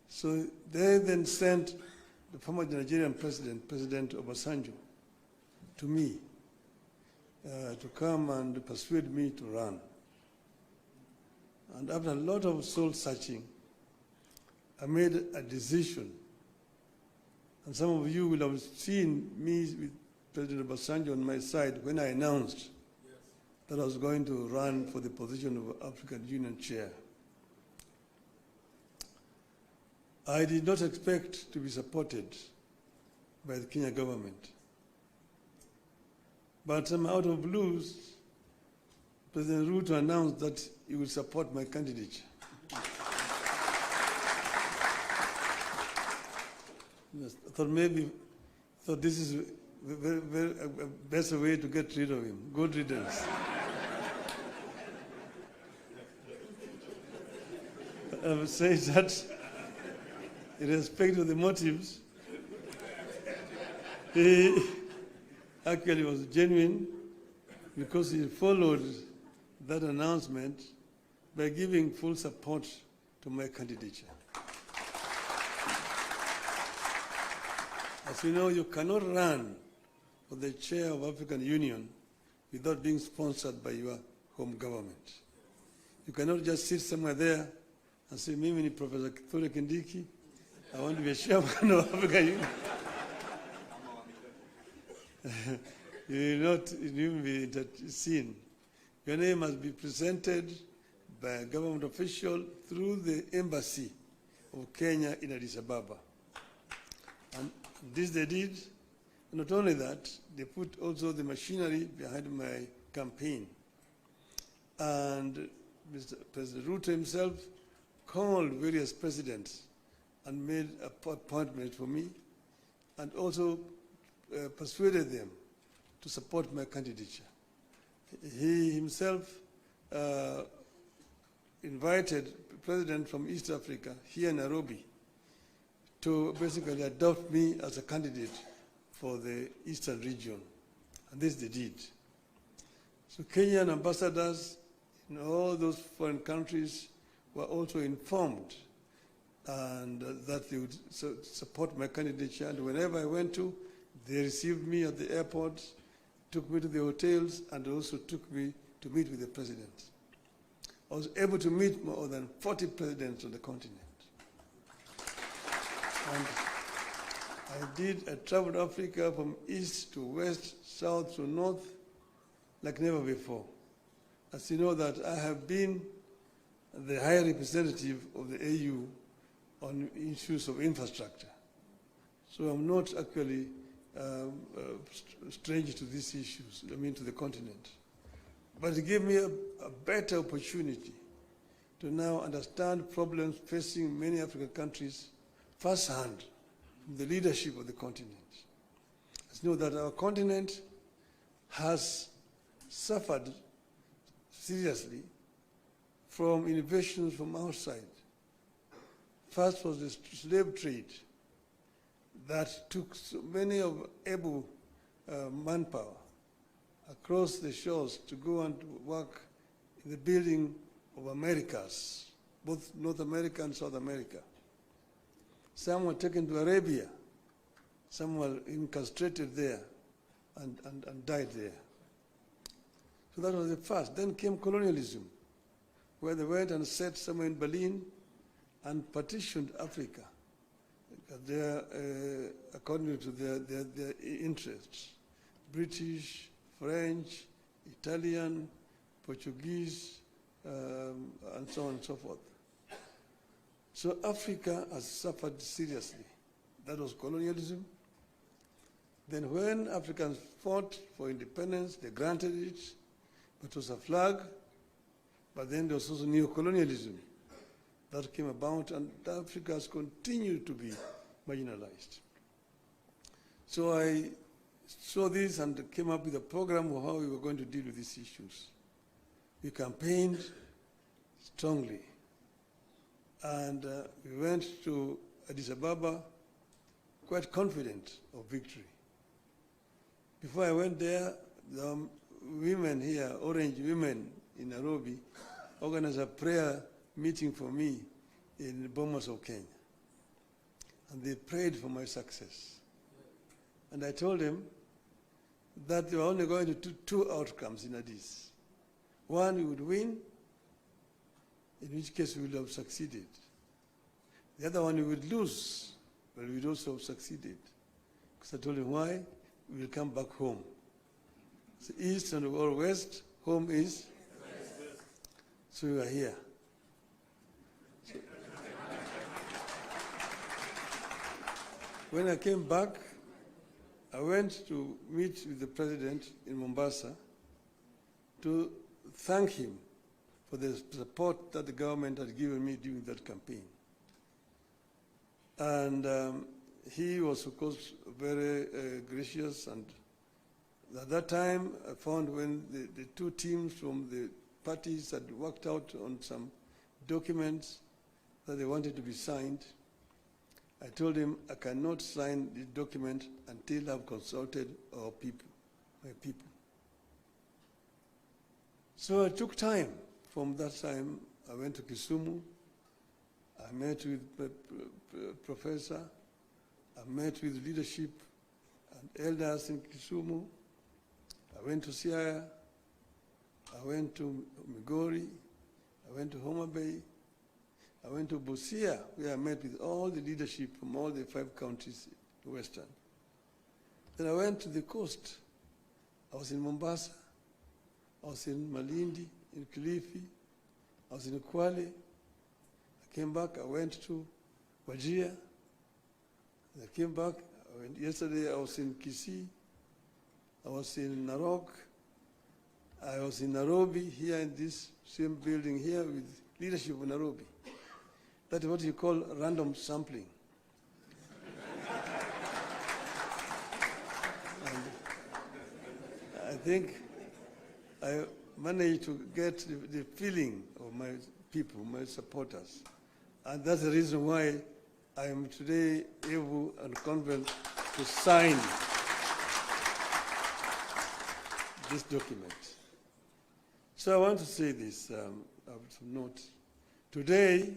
So they then sent the former Nigerian president, President Obasanjo, to me to come and persuade me to run. And after a lot of soul searching, I made a decision. And some of you will have seen me with President Obasanjo on my side when I announced that I was going to run for the position of African Union chair. I did not expect to be supported by the Kenya government. But out of blues, President Ruto announced that he would support my candidature. I thought this is a better way to get rid of him. Good riddance. I would say that, in respect of the motives, he actually was genuine because he followed that announcement by giving full support to my candidature. As you know, you cannot run for the chair of African Union without being sponsored by your home government. You cannot just sit somewhere there and say, Mimi ni Professor Kithure Kindiki, I want to be a chairman of African Union. You will not even be seen. Your name must be presented by a government official through the embassy of Kenya in Addis Ababa. And this they did. Not only that, they put also the machinery behind my campaign. And Mr. President Ruto himself called various presidents and made an appointment for me, and also persuaded them to support my candidature. He himself invited president from East Africa here in Nairobi to basically adopt me as a candidate for the Eastern region. And this they did. So Kenyan ambassadors in all those foreign countries were also informed and that they would support my candidature. And whenever I went to, they received me at the airport, took me to the hotels, and also took me to meet with the president. I was able to meet more than 40 presidents on the continent. And I traveled Africa from east to west, south to north, like never before. As you know that I have been the high representative of the AU on issues of infrastructure. So I'm not actually strange to these issues, I mean to the continent. But it gave me a better opportunity to now understand problems facing many African countries firsthand from the leadership of the continent. As you know that our continent has suffered seriously from innovations from outside. First was the slave trade that took so many of able manpower across the shores to go and work in the building of Americas, both North America and South America. Some were taken to Arabia, some were incarcerated there and died there. So that was the first. Then came colonialism, where they went and set somewhere in Berlin and partitioned Africa according to their interests. British, French, Italian, Portuguese, and so on and so forth. So Africa has suffered seriously. That was colonialism. Then when Africans fought for independence, they granted it, but it was a flag. But then there was also neo-colonialism that came about, and Africa has continued to be marginalized. So I saw this and came up with a program of how we were going to deal with these issues. We campaigned strongly, and we went to Addis Ababa quite confident of victory. Before I went there, the women here, Orange women in Nairobi, organized a prayer meeting for me in Bomas of Kenya. And they prayed for my success. And I told them that they were only going to do two outcomes in Addis. One, we would win, in which case we would have succeeded. The other one, we would lose, but we would also have succeeded. Because I told them why, we will come back home. So east and or west, home is? So we are here. So when I came back, I went to meet with the president in Mombasa to thank him for the support that the government had given me during that campaign. And he was, of course, very gracious. And at that time, I found when the two teams from the parties had worked out on some documents that they wanted to be signed, I told him I cannot sign the document until I've consulted our people, my people. So I took time. From that time, I went to Kisumu. I met with the professor. I met with leadership and elders in Kisumu. I went to Siaya. I went to Migori. I went to Homa Bay. I went to Busia, where I met with all the leadership from all the 5 counties in Western. Then I went to the coast. I was in Mombasa. I was in Malindi, in Kilifi. I was in Kwale. I came back. I went to Wajir. I came back. Yesterday I was in Kisii. I was in Narok. I was in Nairobi, here in this same building here with leadership of Nairobi. That is what you call random sampling. And I think I managed to get the feeling of my people, my supporters. And that's the reason why I am today able and confident to sign this document. So I want to say this, I have to note. Today,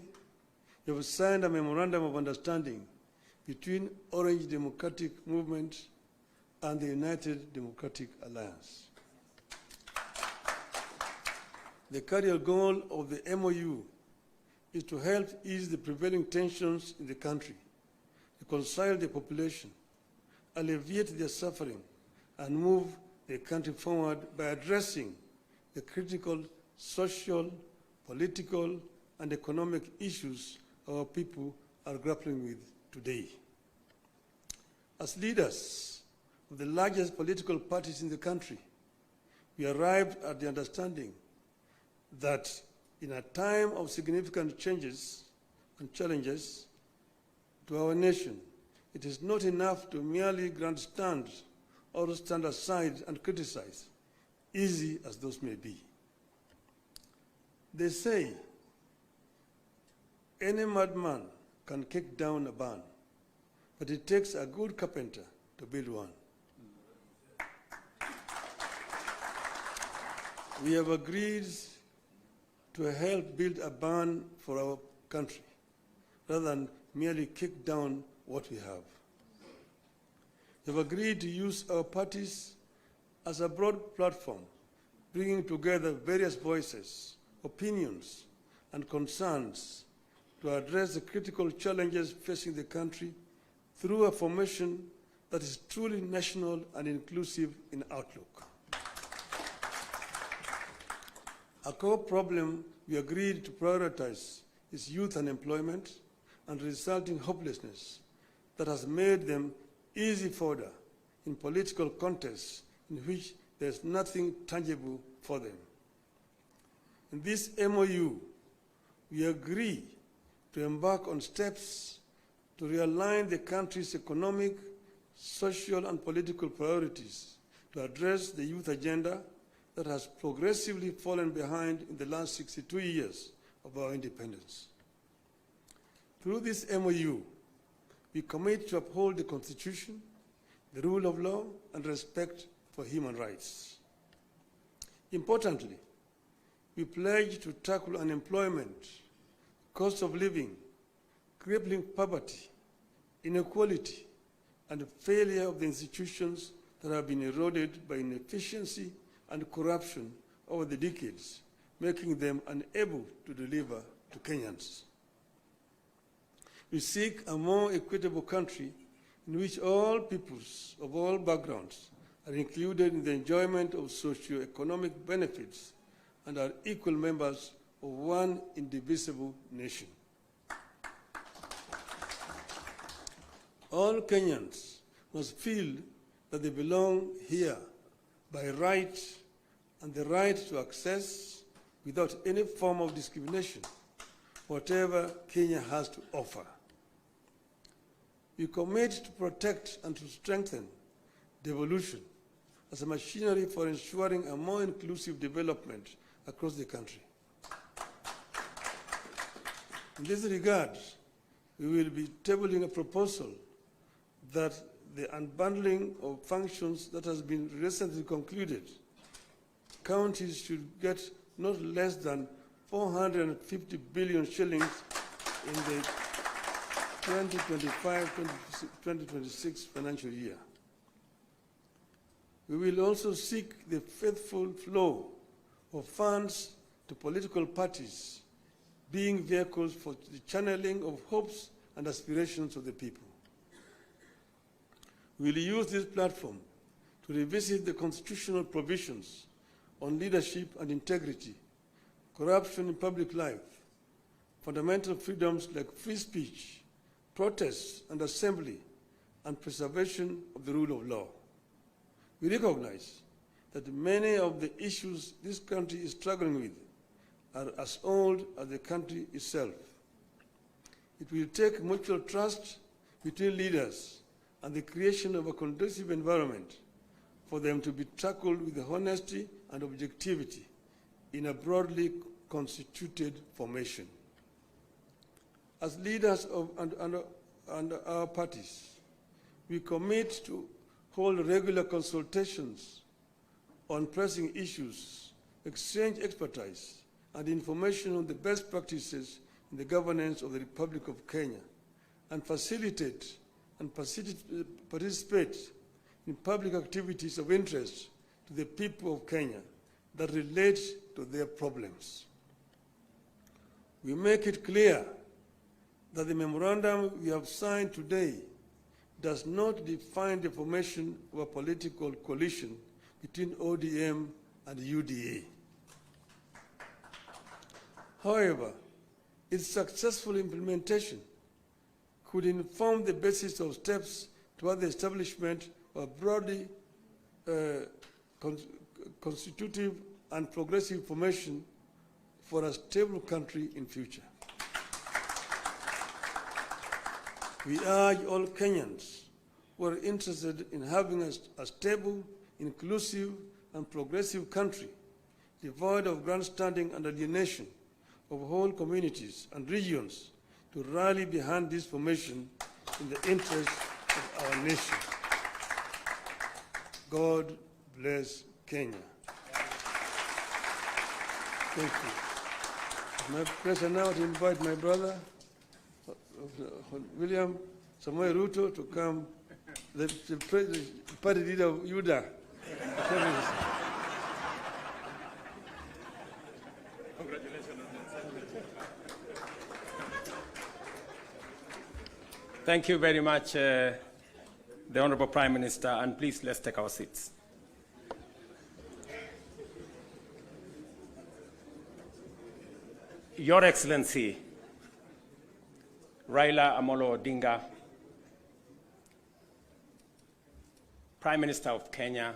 you have signed a memorandum of understanding between Orange Democratic Movement and the United Democratic Alliance. The cardinal goal of the MOU is to help ease the prevailing tensions in the country, reconcile the population, alleviate their suffering, and move the country forward by addressing the critical social, political, and economic issues our people are grappling with today. As leaders of the largest political parties in the country, we arrived at the understanding that in a time of significant changes and challenges to our nation, it is not enough to merely grandstand or stand aside and criticize, easy as those may be. They say any madman can kick down a barn, but it takes a good carpenter to build one. We have agreed to help build a barn for our country, rather than merely kick down what we have. We have agreed to use our parties as a broad platform, bringing together various voices, opinions, and concerns to address the critical challenges facing the country through a formation that is truly national and inclusive in outlook. A core problem we agreed to prioritize is youth unemployment and resulting hopelessness that has made them easy fodder in political contests in which there is nothing tangible for them. In this MOU, we agree to embark on steps to realign the country's economic, social, and political priorities to address the youth agenda that has progressively fallen behind in the last 62 years of our independence. Through this MOU, we commit to uphold the Constitution, the rule of law, and respect for human rights. Importantly, we pledge to tackle unemployment, cost of living, crippling poverty, inequality, and failure of the institutions that have been eroded by inefficiency and corruption over the decades, making them unable to deliver to Kenyans. We seek a more equitable country in which all peoples of all backgrounds are included in the enjoyment of socio-economic benefits and are equal members of one indivisible nation. All Kenyans must feel that they belong here by right and the right to access, without any form of discrimination, whatever Kenya has to offer. We commit to protect and to strengthen devolution as a machinery for ensuring a more inclusive development across the country. In this regard, we will be tabling a proposal that the unbundling of functions that has been recently concluded, counties should get not less than 450 billion shillings in the 2025-2026 financial year. We will also seek the faithful flow of funds to political parties, being vehicles for the channeling of hopes and aspirations of the people. We will use this platform to revisit the constitutional provisions on leadership and integrity, corruption in public life, fundamental freedoms like free speech, protest and assembly, and preservation of the rule of law. We recognize that many of the issues this country is struggling with are as old as the country itself. It will take mutual trust between leaders and the creation of a conducive environment for them to be tackled with honesty and objectivity in a broadly constituted formation. As leaders of and our parties, we commit to hold regular consultations on pressing issues, exchange expertise and information on the best practices in the governance of the Republic of Kenya, and facilitate and participate in public activities of interest to the people of Kenya that relate to their problems. We make it clear that the memorandum we have signed today does not define the formation of a political coalition between ODM and UDA. However, its successful implementation could inform the basis of steps toward the establishment of a broadly constitutive and progressive formation for a stable country in future. We urge all Kenyans who are interested in having a stable, inclusive, and progressive country, devoid of grandstanding and alienation of whole communities and regions, to rally behind this formation in the interest of our nation. God bless Kenya. Thank you. It's my pleasure now to invite my brother, William Samoei Ruto, to come, the party leader of UDA. Thank you very much, the Honorable Prime Minister, and please let's take our seats. Your Excellency, Raila Amolo Odinga, Prime Minister of Kenya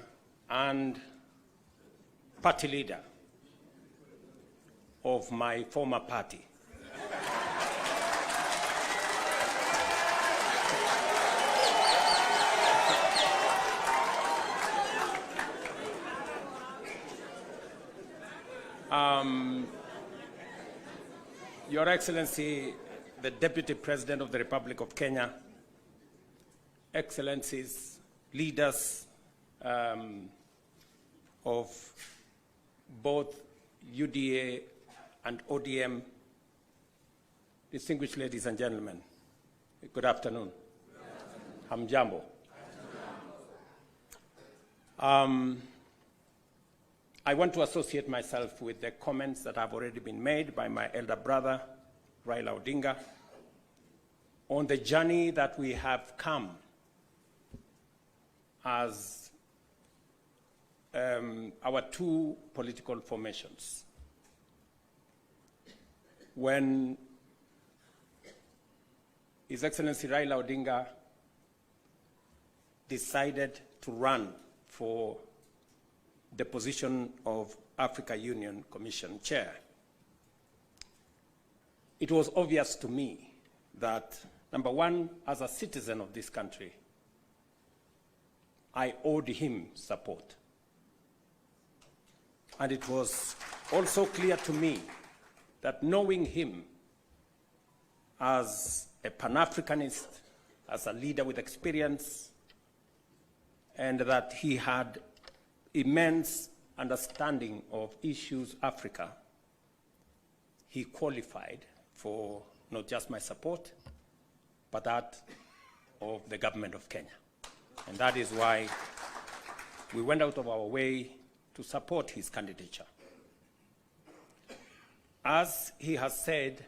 and party leader of my former party. Your Excellency, the Deputy President of the Republic of Kenya, Excellencies, leaders of both UDA and ODM, distinguished ladies and gentlemen, good afternoon. Hamjambo. I want to associate myself with the comments that have already been made by my elder brother, Raila Odinga, on the journey that we have come as our two political formations. When His Excellency Raila Odinga decided to run for the position of Africa Union Commission Chair, it was obvious to me that, number one, as a citizen of this country, I owed him support. And it was also clear to me that knowing him as a Pan-Africanist, as a leader with experience, and that he had immense understanding of issues Africa, he qualified for not just my support, but that of the government of Kenya. And that is why we went out of our way to support his candidature. As he has said,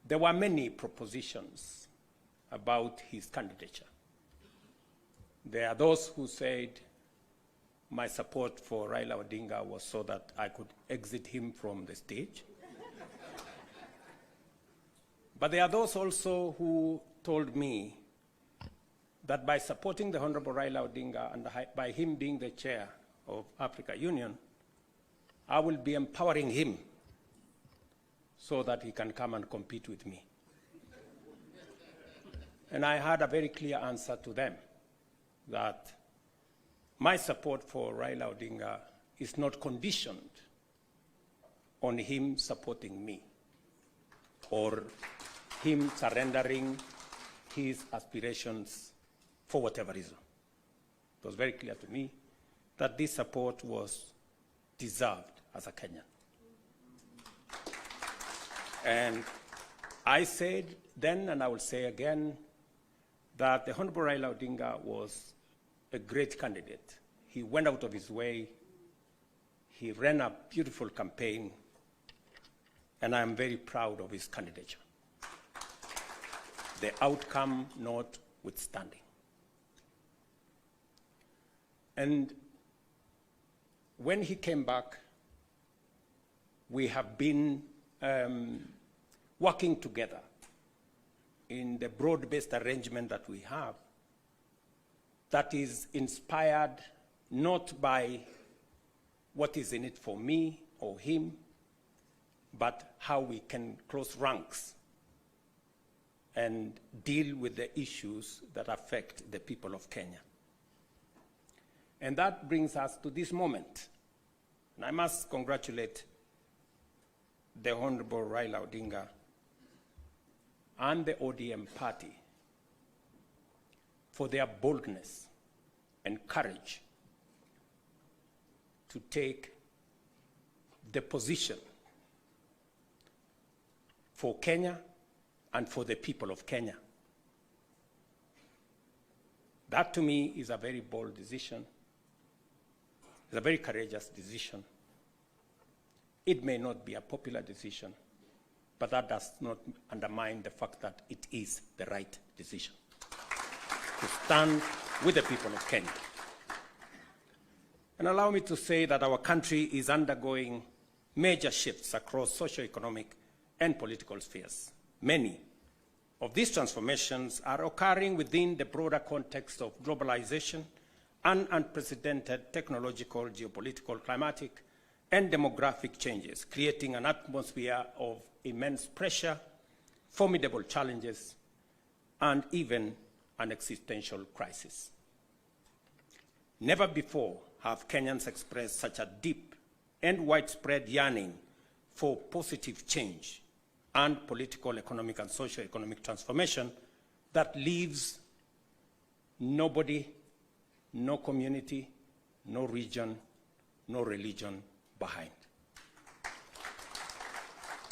there were many propositions about his candidature. There are those who said my support for Raila Odinga was so that I could exit him from the stage. But there are those also who told me that by supporting the Honorable Raila Odinga and by him being the chair of Africa Union, I will be empowering him so that he can come and compete with me. And I had a very clear answer to them, that my support for Raila Odinga is not conditioned on him supporting me or him surrendering his aspirations for whatever reason. It was very clear to me that this support was deserved as a Kenyan. And I said then, and I will say again, that the Honorable Raila Odinga was a great candidate. He went out of his way. He ran a beautiful campaign, and I am very proud of his candidature. The outcome notwithstanding. And when he came back, we have been working together in the broad-based arrangement that we have that is inspired not by what is in it for me or him, but how we can close ranks and deal with the issues that affect the people of Kenya. And that brings us to this moment. And I must congratulate the Honorable Raila Odinga and the ODM party for their boldness and courage to take the position for Kenya and for the people of Kenya. That to me is a very bold decision. It's a very courageous decision. It may not be a popular decision, but that does not undermine the fact that it is the right decision to stand with the people of Kenya. And allow me to say that our country is undergoing major shifts across socio-economic and political spheres. Many of these transformations are occurring within the broader context of globalization and unprecedented technological, geopolitical, climatic, and demographic changes, creating an atmosphere of immense pressure, formidable challenges, and even an existential crisis. Never before have Kenyans expressed such a deep and widespread yearning for positive change and political, economic, and socio-economic transformation that leaves nobody, no community, no region, no religion behind.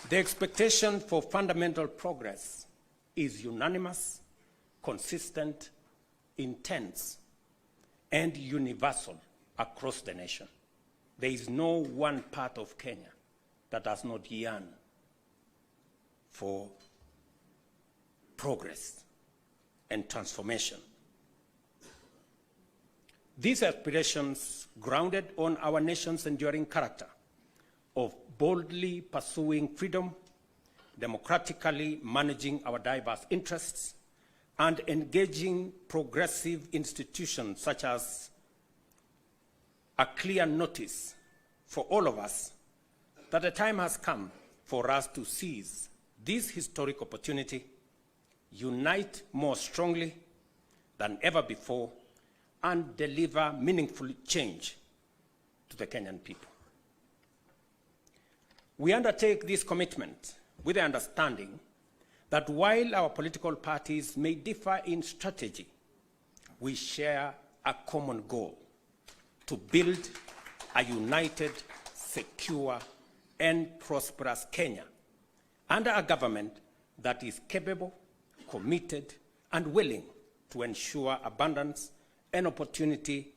The expectation for fundamental progress is unanimous, consistent, intense, and universal across the nation. There is no one part of Kenya that does not yearn for progress and transformation. These aspirations, grounded on our nation's enduring character of boldly pursuing freedom, democratically managing our diverse interests, and engaging progressive institutions such as a clear notice for all of us that the time has come for us to seize this historic opportunity, unite more strongly than ever before, and deliver meaningful change to the Kenyan people. We undertake this commitment with the understanding that while our political parties may differ in strategy, we share a common goal: to build a united, secure, and prosperous Kenya under a government that is capable, committed, and willing to ensure abundance and opportunity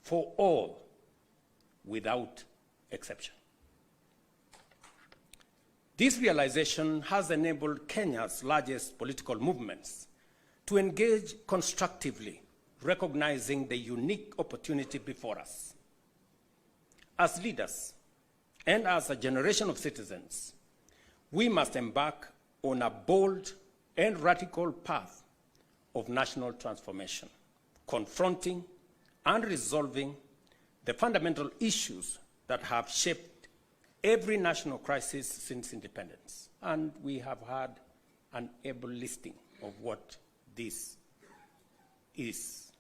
for all without exception. This realization has enabled Kenya's largest political movements to engage constructively, recognizing the unique opportunity before us. As leaders and as a generation of citizens, we must embark on a bold and radical path of national transformation, confronting and resolving the fundamental issues that have shaped every national crisis since independence. And we have had an able listing of what this is.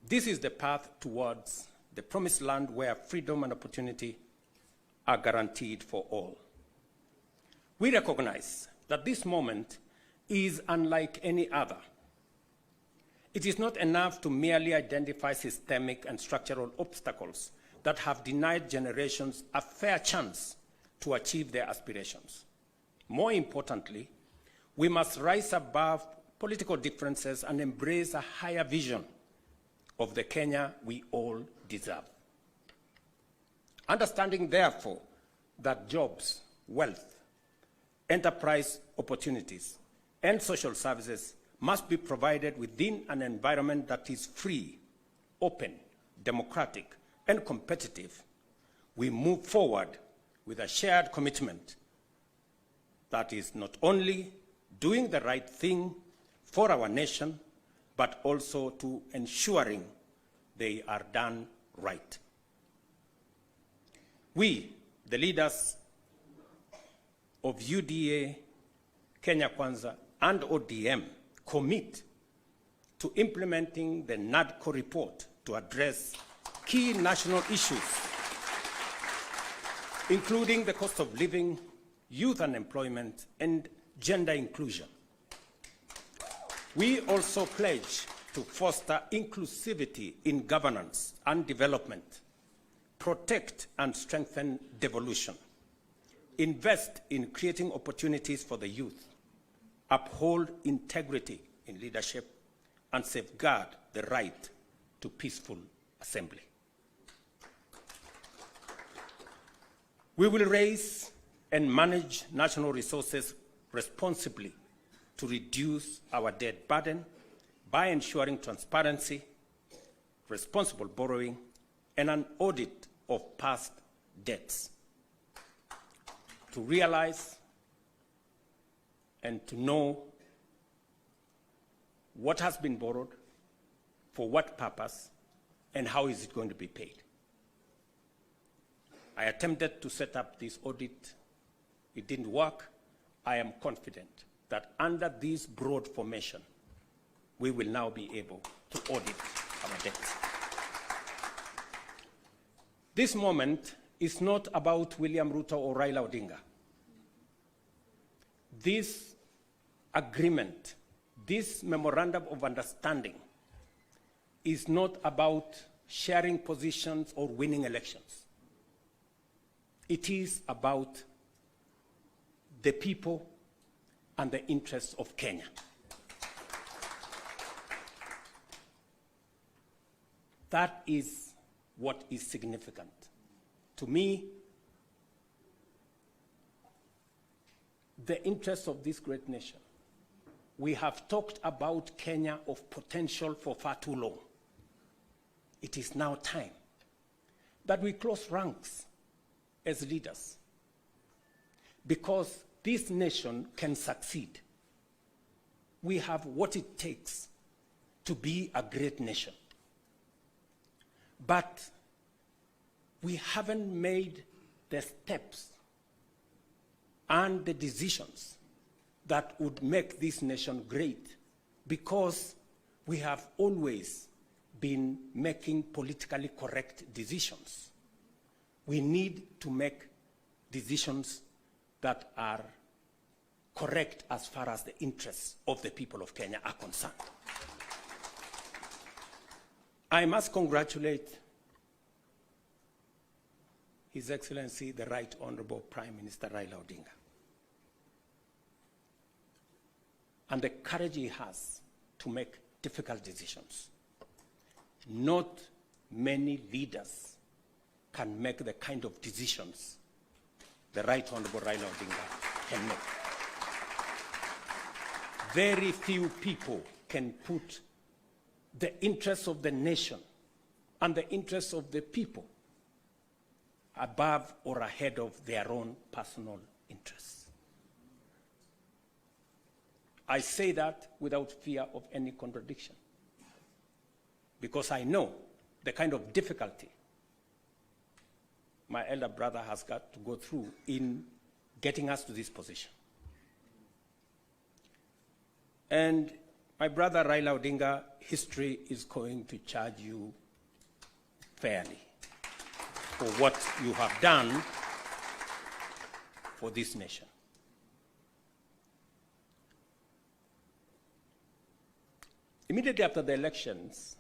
This is the path towards the promised land where freedom and opportunity are guaranteed for all. We recognize that this moment is unlike any other. It is not enough to merely identify systemic and structural obstacles that have denied generations a fair chance to achieve their aspirations. More importantly, we must rise above political differences and embrace a higher vision of the Kenya we all deserve. Understanding, therefore, that jobs, wealth, enterprise opportunities, and social services must be provided within an environment that is free, open, democratic, and competitive, we move forward with a shared commitment that is not only doing the right thing for our nation, but also to ensuring they are done right. We, the leaders of UDA, Kenya Kwanza, and ODM, commit to implementing the NADCO report to address key national issues, including the cost of living, youth unemployment, and gender inclusion. We also pledge to foster inclusivity in governance and development, protect and strengthen devolution, invest in creating opportunities for the youth, uphold integrity in leadership, and safeguard the right to peaceful assembly. We will raise and manage national resources responsibly to reduce our debt burden by ensuring transparency, responsible borrowing, and an audit of past debts. To realize and to know what has been borrowed, for what purpose, and how is it going to be paid. I attempted to set up this audit. It didn't work. I am confident that under this broad formation, we will now be able to audit our debts. This moment is not about William Ruto or Raila Odinga. This agreement, this memorandum of understanding, is not about sharing positions or winning elections. It is about the people and the interests of Kenya. That is what is significant. To me, the interests of this great nation. We have talked about Kenya of potential for far too long. It is now time that we close ranks as leaders, because this nation can succeed. We have what it takes to be a great nation. But we haven't made the steps and the decisions that would make this nation great, because we have always been making politically correct decisions. We need to make decisions that are correct as far as the interests of the people of Kenya are concerned. I must congratulate His Excellency, the Right Honorable Prime Minister Raila Odinga, and the courage he has to make difficult decisions. Not many leaders can make the kind of decisions the Right Honorable Raila Odinga can make. Very few people can put the interests of the nation and the interests of the people above or ahead of their own personal interests. I say that without fear of any contradiction, because I know the kind of difficulty my elder brother has got to go through in getting us to this position. And my brother Raila Odinga, history is going to charge you fairly. for what you have done for this nation. Immediately after the elections,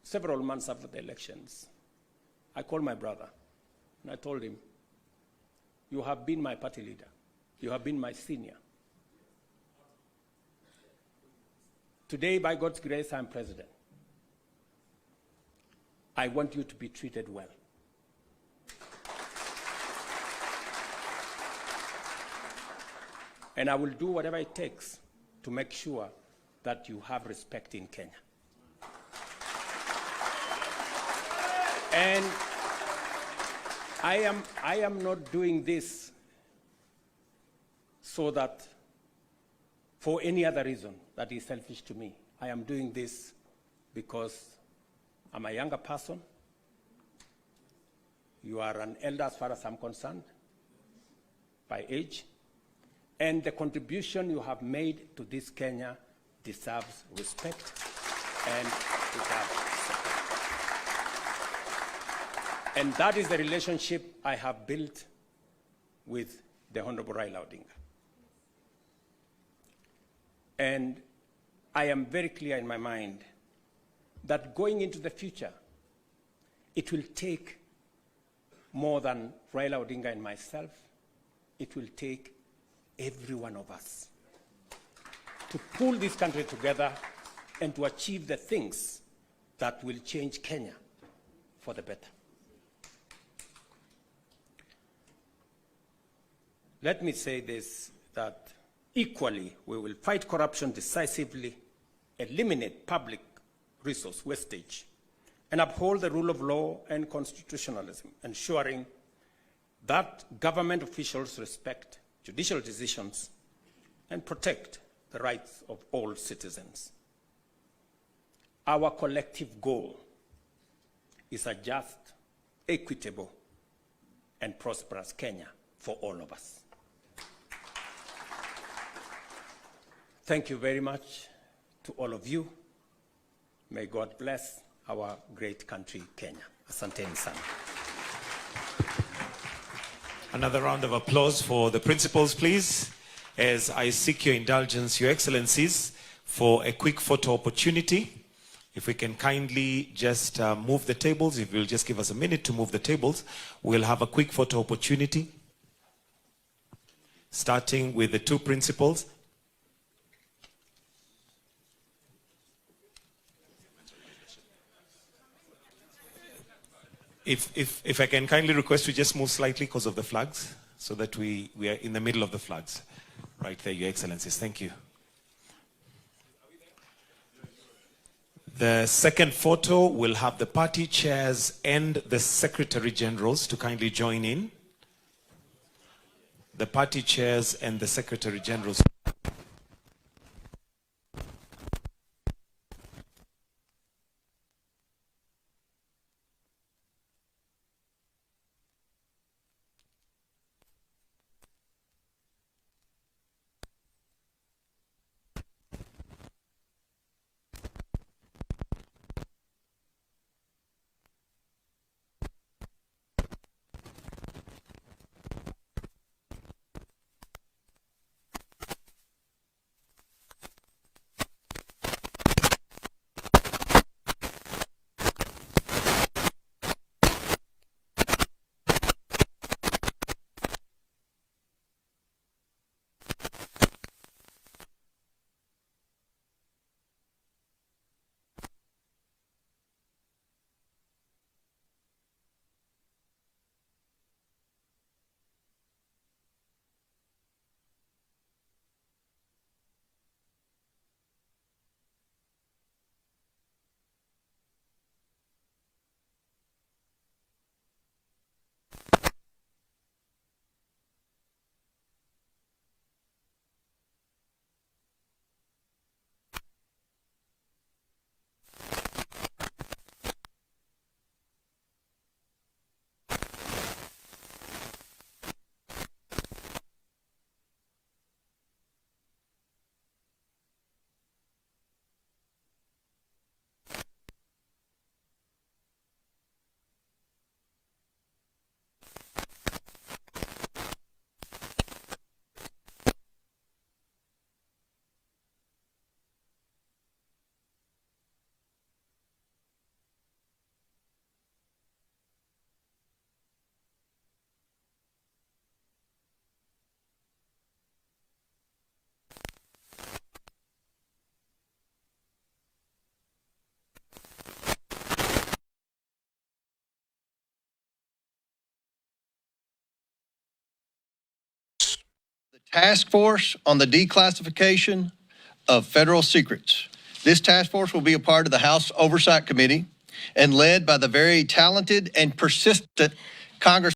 several months after the elections, I called my brother and I told him, you have been my party leader. You have been my senior. Today, by God's grace, I'm president. I want you to be treated well. And I will do whatever it takes to make sure that you have respect in Kenya. And I am not doing this so that for any other reason that is selfish to me. I am doing this because I'm a younger person. You are an elder as far as I'm concerned, by age. And the contribution you have made to this Kenya deserves respect and deserves support. And that is the relationship I have built with the Honorable Raila Odinga. And I am very clear in my mind that going into the future, it will take more than Raila Odinga and myself. It will take every one of us to pull this country together and to achieve the things that will change Kenya for the better. Let me say this, that equally we will fight corruption decisively, eliminate public resource wastage, and uphold the rule of law and constitutionalism, ensuring that government officials respect judicial decisions and protect the rights of all citizens. Our collective goal is a just, equitable, and prosperous Kenya for all of us. Thank you very much to all of you. May God bless our great country, Kenya. Asanteni sana. Another round of applause for the principals, please, as I seek your indulgence, Your Excellencies, for a quick photo opportunity. If we can kindly just move the tables, if you'll just give us a minute to move the tables, we'll have a quick photo opportunity, starting with the two principals. If I can kindly request you just move slightly because of the flags, so that we are in the middle of the flags. Right there, Your Excellencies. Thank you. The second photo will have the party chairs and the Secretary Generals to kindly join in. The party chairs and the Secretary Generals. Task Force on the Declassification of Federal Secrets. This task force will be a part of the House Oversight Committee and led by the very talented and persistent Congress.